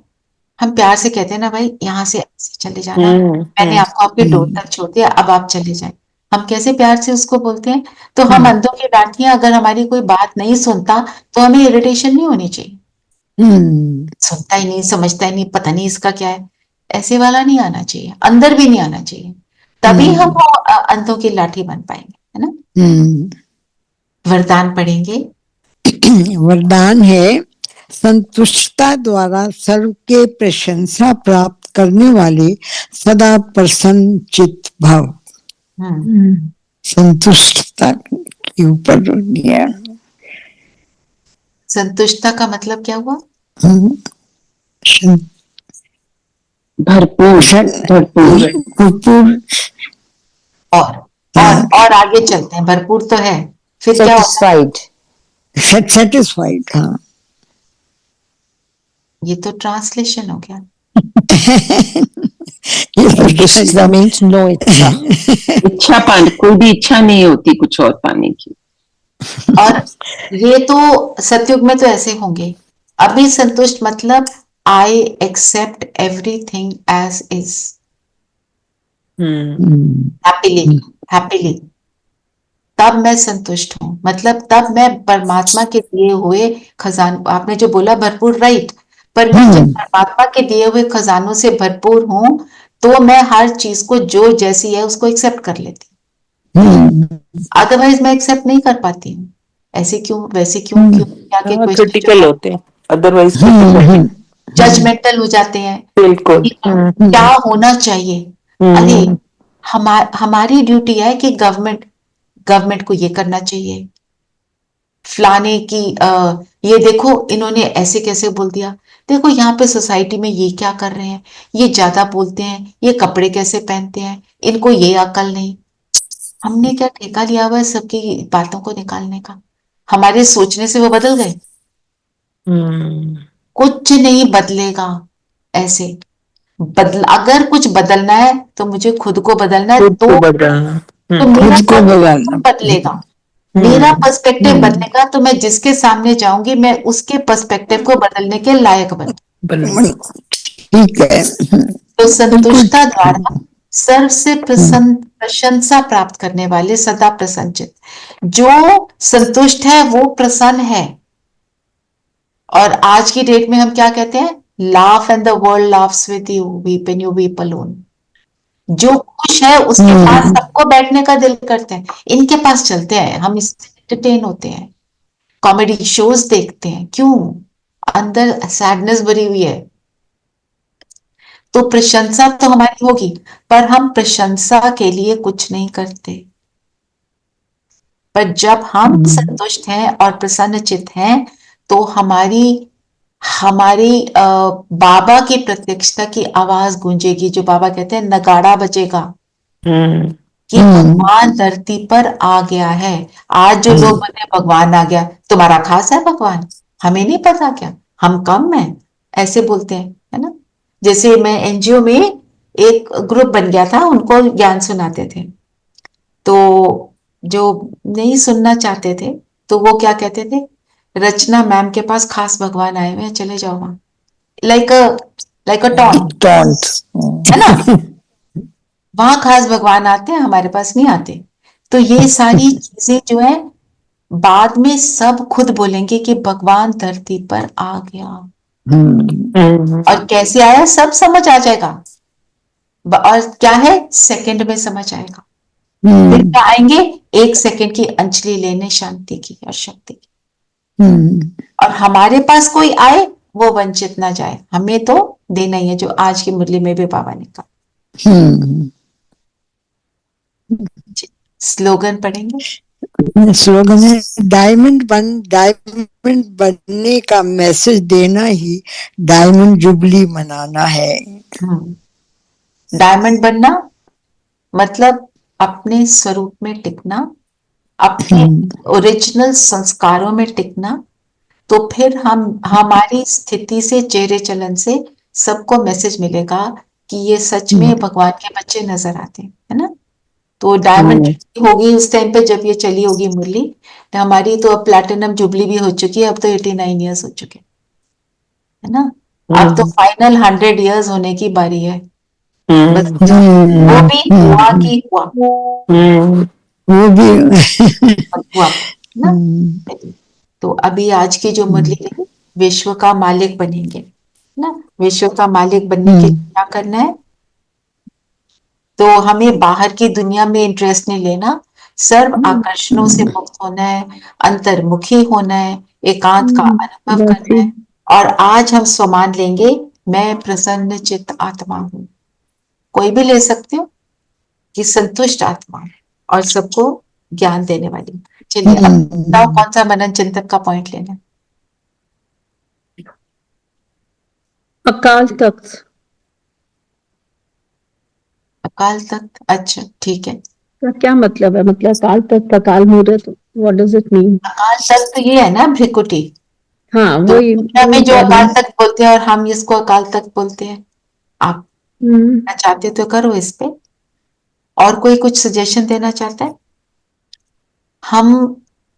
हम प्यार से कहते हैं ना, भाई यहाँ से चले जाना, मैंने आपको आपके डोर तक छोड़ दिया, अब आप चले जाएं। हम कैसे प्यार से उसको बोलते हैं। तो हम अंधों की लाठियां, अगर हमारी कोई बात नहीं सुनता तो हमें इरिटेशन नहीं होनी चाहिए। सुनता ही नहीं, समझता ही नहीं, पता नहीं इसका क्या है, ऐसे वाला नहीं आना चाहिए, अंदर भी नहीं आना चाहिए। तभी हम अंधों की लाठी बन पाएंगे, है ना। वरदान पढ़ेंगे। वरदान है, संतुष्टता द्वारा सर्व के प्रशंसा प्राप्त करने वाले सदा प्रसन्न चित्त भव। संतुष्टता के ऊपर दिया। संतुष्टता का मतलब क्या हुआ? भरपूर, भरपूर, भरपूर। और आगे चलते हैं। भरपूर तो है, फिर क्या? सेटिस्फाइड। हाँ, ये तो ट्रांसलेशन हो गया। नो इच्छा। इच्छा पाने, कोई भी इच्छा नहीं होती कुछ और पाने की। और ये तो सतयुग में तो ऐसे होंगे। अभी संतुष्ट मतलब I accept everything as is, happily. तब मैं संतुष्ट हूँ, मतलब तब मैं परमात्मा के दिए हुए खजान, आपने जो बोला भरपूर, राइट, पर मैं जब परमात्मा के दिए हुए खजानों से भरपूर हूँ तो मैं हर चीज को जो जैसी है उसको एक्सेप्ट कर लेती हूँ, अदरवाइज मैं एक्सेप्ट नहीं कर पाती हूँ। ऐसे क्यों, वैसे क्यों, क्यों क्या के क्वेश्चन क्रिटिकल होते हैं, अदरवाइज जजमेंटल हो जाते हैं, बिल्कुल। क्या होना चाहिए। अरे हमारी ड्यूटी है कि गवर्नमेंट को ये करना चाहिए, फलाने की ये देखो इन्होंने ऐसे कैसे बोल दिया, देखो यहाँ पे सोसाइटी में ये क्या कर रहे हैं, ये ज्यादा बोलते हैं, ये कपड़े कैसे पहनते हैं, इनको ये अकल नहीं। हमने क्या ठेका लिया हुआ है सबकी बातों को निकालने का? हमारे सोचने से वो बदल गए? कुछ नहीं बदलेगा ऐसे। अगर कुछ बदलना है तो मुझे खुद को बदलना है, तो मेरा खुद को पर्सपेक्टिव बदलेगा, मेरा पर्सपेक्टिव बदलेगा तो मैं जिसके सामने जाऊंगी मैं उसके पर्सपेक्टिव को बदलने के लायक बनूं। ठीक है। तो संतुष्टता द्वारा सर्व से प्रशंसा प्राप्त करने वाले सदा प्रसन्नचित, जो संतुष्ट है वो प्रसन्न है। और आज की डेट में हम क्या कहते हैं, laugh and the world laughs with you, weep and you weep alone. जो खुश है उसके पास सबको बैठने का दिल करते हैं, इनके पास चलते हैं, हम इससे एंटरटेन होते हैं, कॉमेडी शोज देखते हैं, क्यों? अंदर सैडनेस भरी हुई है। तो प्रशंसा तो हमारी होगी, पर हम प्रशंसा के लिए कुछ नहीं करते। पर जब हम संतुष्ट हैं और प्रसन्नचित हैं तो हमारी बाबा की प्रत्यक्षता की आवाज गूंजेगी, जो बाबा कहते हैं नगाड़ा बजेगा कि भगवान धरती पर आ गया है। आज जो लोग बोलते हैं भगवान आ गया, तुम्हारा खास है भगवान, हमें नहीं पता क्या, हम कम हैं, ऐसे बोलते हैं, है ना। जैसे मैं एनजीओ में एक ग्रुप बन गया था, उनको ज्ञान सुनाते थे, तो जो नहीं सुनना चाहते थे तो वो क्या कहते थे, रचना मैम के पास खास भगवान आए हुए हैं, चले जाओ वहां, लाइक अ टॉन्ट, है ना। वहां खास भगवान आते हैं, हमारे पास नहीं आते। तो ये सारी चीजें जो है बाद में सब खुद बोलेंगे कि भगवान धरती पर आ गया, और कैसे आया सब समझ आ जाएगा, और क्या है सेकंड में समझ आएगा। फिर क्या आएंगे, एक सेकंड की अंजलि लेने शांति की और शक्ति की। और हमारे पास कोई आए वो वंचित ना जाए, हमें तो देना ही है, जो आज की मुरली में भी बाबा ने कहा। स्लोगन पढ़ेंगे। स्लोगन है डायमंड बनने का मैसेज देना ही डायमंड जुबली मनाना है। डायमंड बनना मतलब अपने स्वरूप में टिकना, अपने ओरिजिनल संस्कारों में टिकना। तो फिर हम हमारी स्थिति से, चेहरे चलन से सबको मैसेज मिलेगा कि ये सच में भगवान के बच्चे नजर आते हैं, है ना। तो डायमंड होगी उस टाइम पे जब ये चली होगी मुरली, तो हमारी तो अब प्लैटिनम जुबली भी हो चुकी है, अब तो 89 इयर्स हो चुके, है ना। अब तो फाइनल 100 इयर्स होने की बारी है, बस वो भी हुआ कि हुआ, वो भी हुआ ना। तो अभी आज की जो मुरली है, विश्व का मालिक बनेंगे ना। विश्व का मालिक बनने के लिए क्या करना है, तो हमें बाहर की दुनिया में इंटरेस्ट नहीं लेना, सर्व आकर्षणों से मुक्त होना है, अंतर्मुखी होना है, एकांत का अनुभव करना है। और आज हम स्वमान लेंगे, मैं प्रसन्न चित्त आत्मा हूं। कोई भी ले सकते हो कि संतुष्ट आत्मा है और सबको ज्ञान देने वाली। चलिए अब बताओ कौन सा मनन चिंतक का पॉइंट लेना है। अकाल तख्त। अकाल तख्त, अच्छा ठीक है। तो क्या मतलब है, मतलब अकाल तख्त, अकाल मूर्त, what does it mean? Akal Takht ये है ना भ्रिकुटी। हाँ तो वही में जो अकाल तख्त बोलते हैं और हम इसको अकाल तख्त बोलते हैं। आप चाहते तो करो इस पे। और कोई कुछ सजेशन देना चाहता है?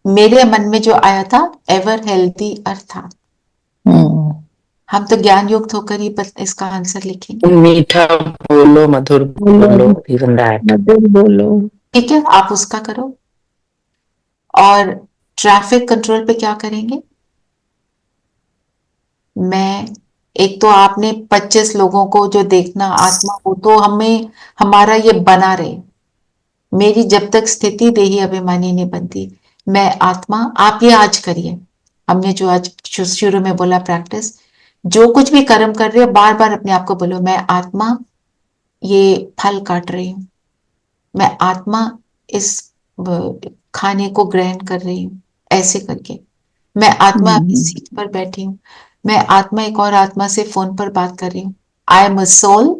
मेरे मन में जो आया था, एवर हेल्दी अर्थात, हम तो ज्ञान युक्त होकर ही इसका आंसर लिखेंगे। मीठा बोलो, मधुर बोलो, even that. मधुर बोलो, ठीक है, आप उसका करो। और ट्रैफिक कंट्रोल पे क्या करेंगे? मैं एक तो आपने 25 लोगों को जो देखना आत्मा, वो तो हमें हमारा ये बना रहे। मेरी जब तक स्थिति देही अभिमानी नहीं बनती, मैं आत्मा, आप ये आज करिए। हमने जो आज शुरू में बोला प्रैक्टिस, जो कुछ भी कर्म कर रहे हो बार बार अपने आप को बोलो, मैं आत्मा ये फल काट रही हूँ, मैं आत्मा इस खाने को ग्रहण कर रही हूँ, ऐसे करके। मैं आत्मा अपनी सीट पर बैठी हूँ, मैं आत्मा एक और आत्मा से फोन पर बात कर रही हूँ। I am a soul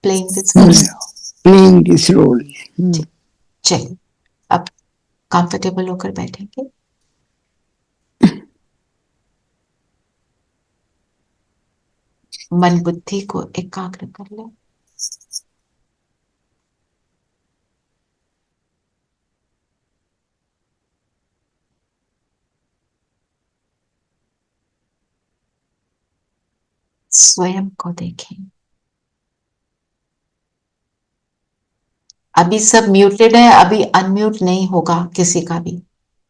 playing this playing this role. चलिए अब कंफर्टेबल होकर बैठेंगे। मन बुद्धि को एकाग्र कर ले। स्वयं को देखें। अभी सब म्यूटेड है, अभी अनम्यूट नहीं होगा किसी का भी।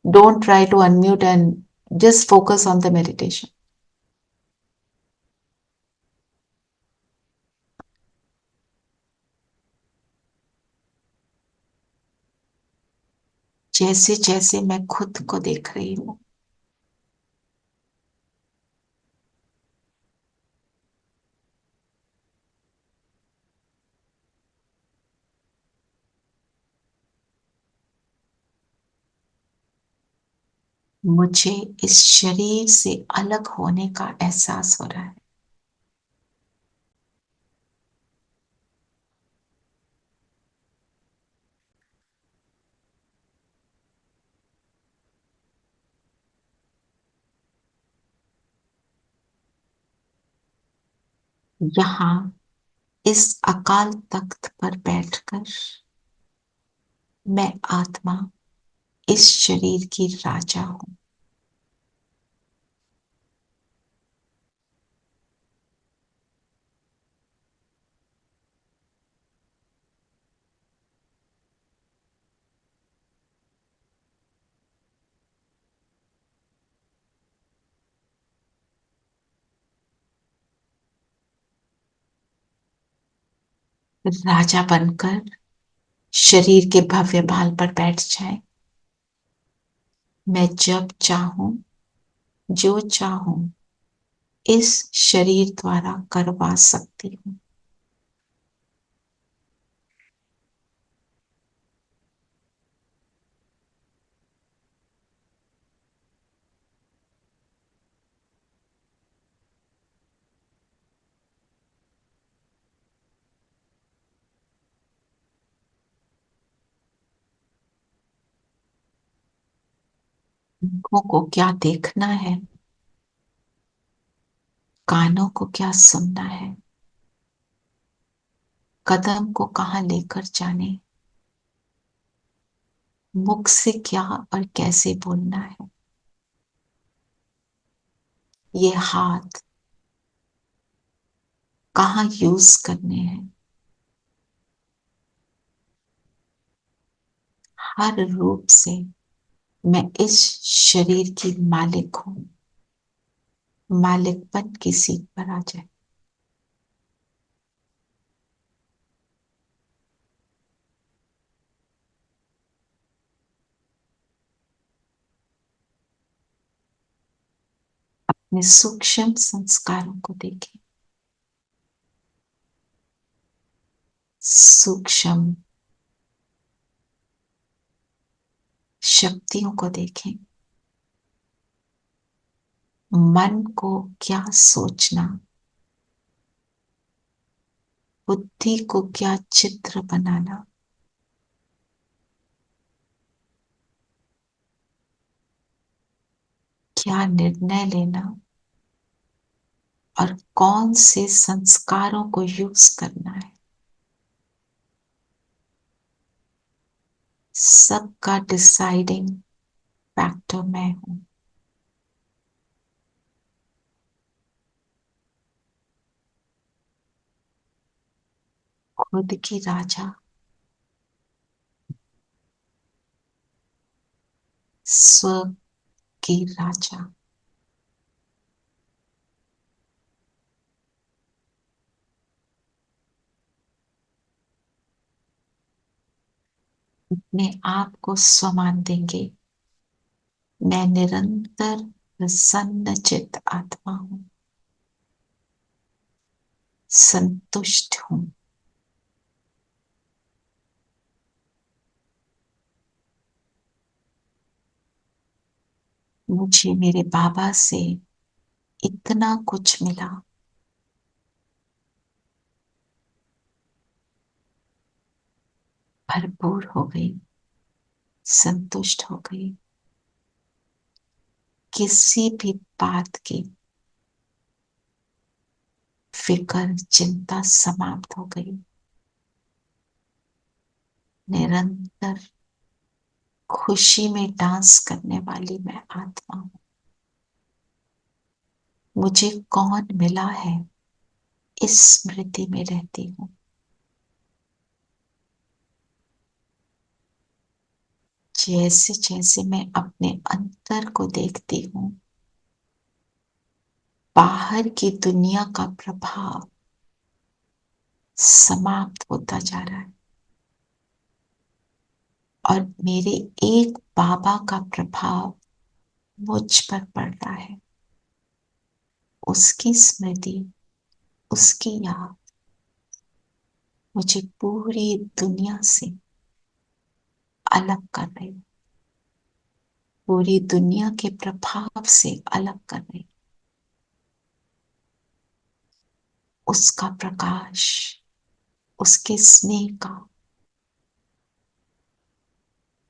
Don't try to unmute and just focus on the meditation. जैसे जैसे मैं खुद को देख रही हूं, मुझे इस शरीर से अलग होने का एहसास हो रहा है। यहां इस अकाल तख्त पर बैठकर मैं आत्मा इस शरीर की राजा हूं। राजा बनकर शरीर के भव्य भाल पर बैठ जाए। मैं जब चाहूं, जो चाहूं इस शरीर द्वारा करवा सकती हूं। आंखों को क्या देखना है, कानों को क्या सुनना है, कदम को कहां लेकर जाने, मुख से क्या और कैसे बोलना है, ये हाथ कहां यूज करने हैं, हर रूप से मैं इस शरीर की मालिक हूं। मालिकपन की सीट पर आ जाए। अपने सूक्ष्म संस्कारों को देखें, सूक्ष्म शक्तियों को देखें। मन को क्या सोचना, बुद्धि को क्या चित्र बनाना, क्या निर्णय लेना और कौन से संस्कारों को यूज करना है, सबका डिसाइडिंग फैक्टर मैं हूं। खुद की राजा, स्वर्ग के राजा। अपने आप को स्वमान देंगे, मैं निरंतर प्रसन्न चित्त आत्मा हूं, संतुष्ट हूं। मुझे मेरे बाबा से इतना कुछ मिला, भरपूर हो गई, संतुष्ट हो गई। किसी भी बात की फिक्र चिंता समाप्त हो गई। निरंतर खुशी में डांस करने वाली मैं आत्मा हूं। मुझे कौन मिला है इस स्मृति में रहती हूं। जैसे जैसे मैं अपने अंतर को देखती हूं, बाहर की दुनिया का प्रभाव समाप्त होता जा रहा है और मेरे एक बाबा का प्रभाव मुझ पर पड़ रहा है। उसकी स्मृति, उसकी याद मुझे पूरी दुनिया से अलग कर रही, पूरी दुनिया के प्रभाव से अलग कर रही। उसका प्रकाश, उसके स्नेह का,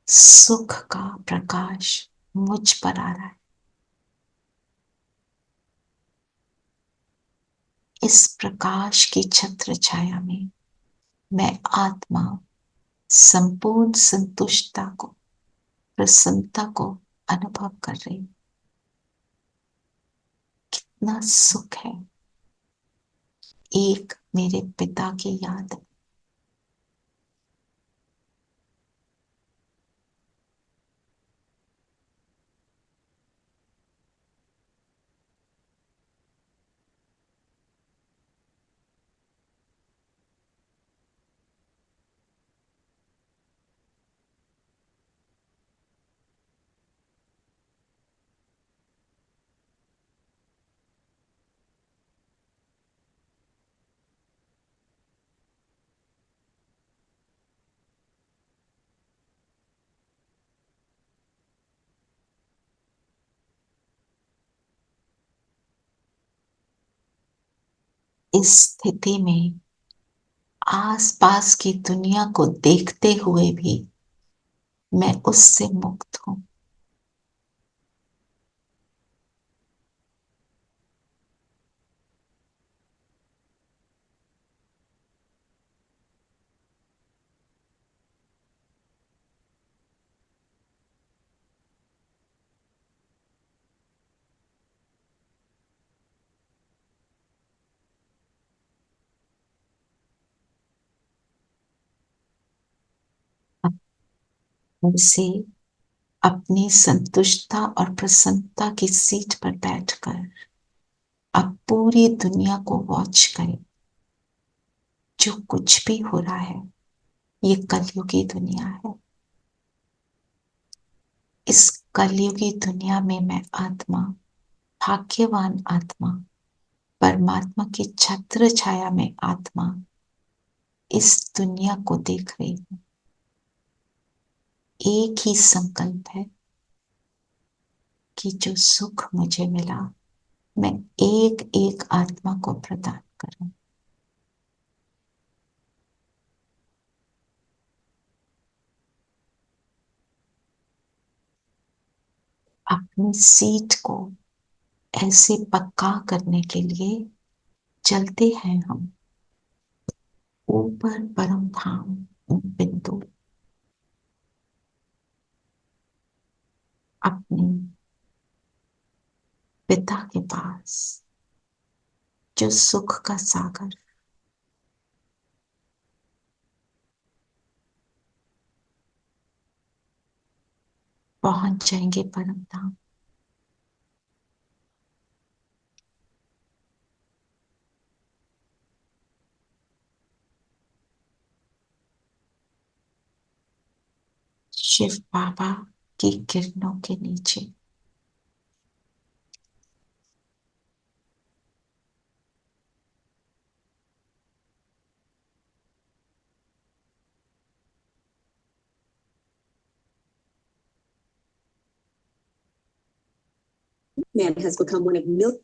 सुख का प्रकाश मुझ पर आ रहा है। इस प्रकाश की छत्र छाया में मैं आत्मा संपूर्ण संतुष्टता को, प्रसन्नता को अनुभव कर रही हूं। कितना सुख है एक मेरे पिता की याद। इस स्थिति में आसपास की दुनिया को देखते हुए भी मैं उससे मुक्त हूं। उनसे अपनी संतुष्टता और प्रसन्नता की सीट पर बैठकर अब पूरी दुनिया को वॉच करें। जो कुछ भी हो रहा है ये कलयुगी दुनिया है। इस कलयुगी दुनिया में मैं आत्मा, भाग्यवान आत्मा, परमात्मा की छत्र छाया में आत्मा इस दुनिया को देख रही हूं। एक ही संकल्प है कि जो सुख मुझे मिला मैं एक एक आत्मा को प्रदान करूं। अपनी सीट को ऐसे पक्का करने के लिए चलते हैं हम ऊपर परम धाम बिंदु, अपने पिता के पास जो सुख का सागर, पहुंच जाएंगे परम धाम। शिव बाबा की किरणों के नीचे। Man has become one of millions.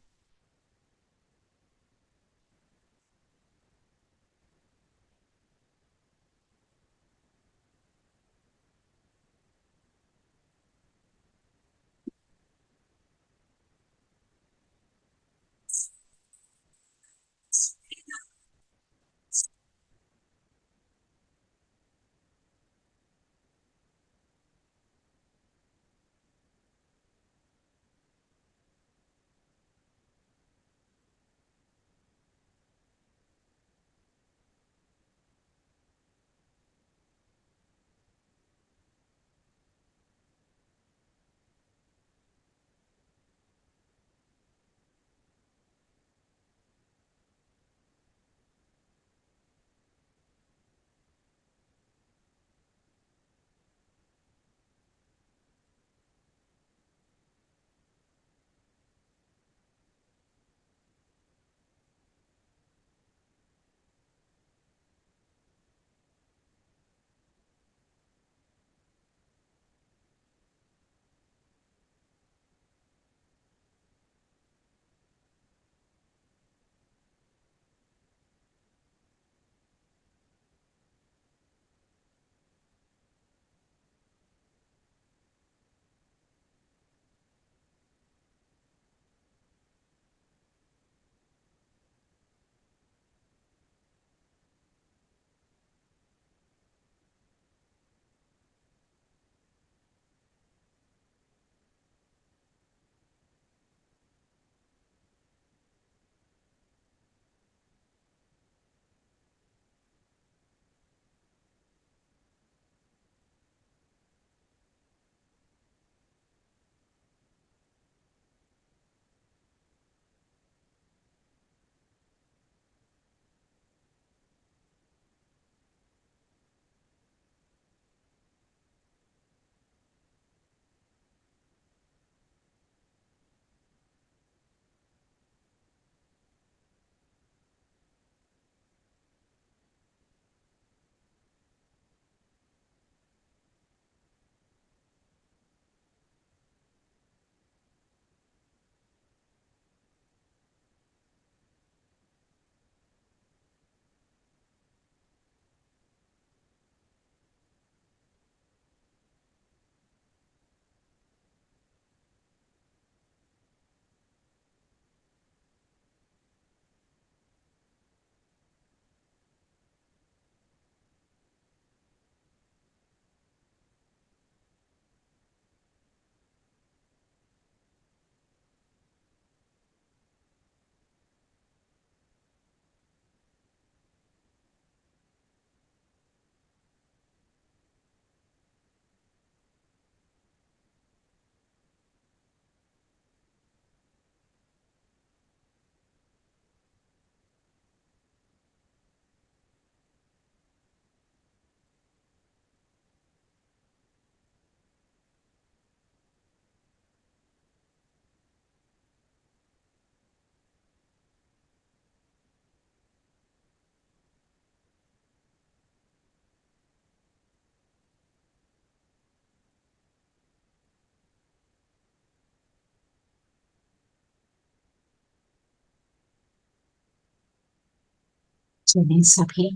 जिन्हें सभी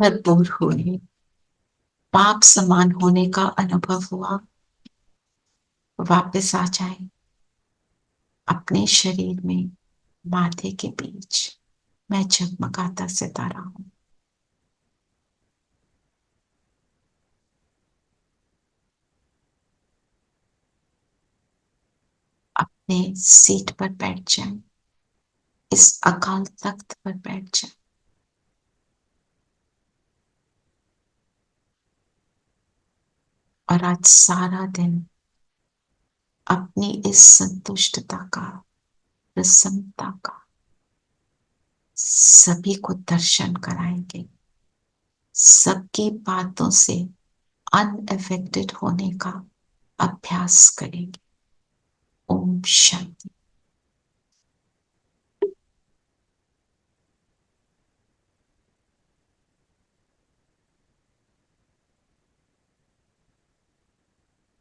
भरपूर हुए पाप समान होने का अनुभव हुआ, वापस आ जाए अपने शरीर में, माथे के बीच मैं जगमगाता सितारा हूं। अपने सीट पर बैठ जाए, इस अकाल तख्त पर बैठ जाए। और आज सारा दिन अपनी इस संतुष्टता का, प्रसन्नता का सभी को दर्शन कराएंगे, सबकी बातों से अनअफेक्टेड होने का अभ्यास करेंगे। Om Shanti.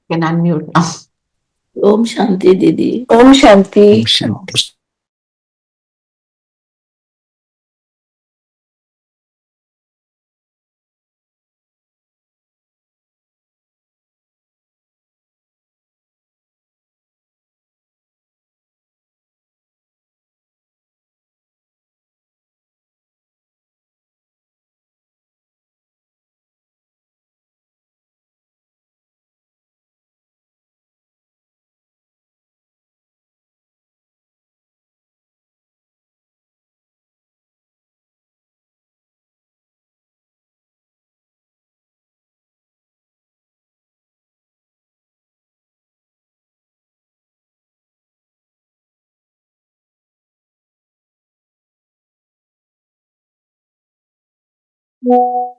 Can unmute now. Om Shanti दीदी। ओम शांति। ओम शांति। ओम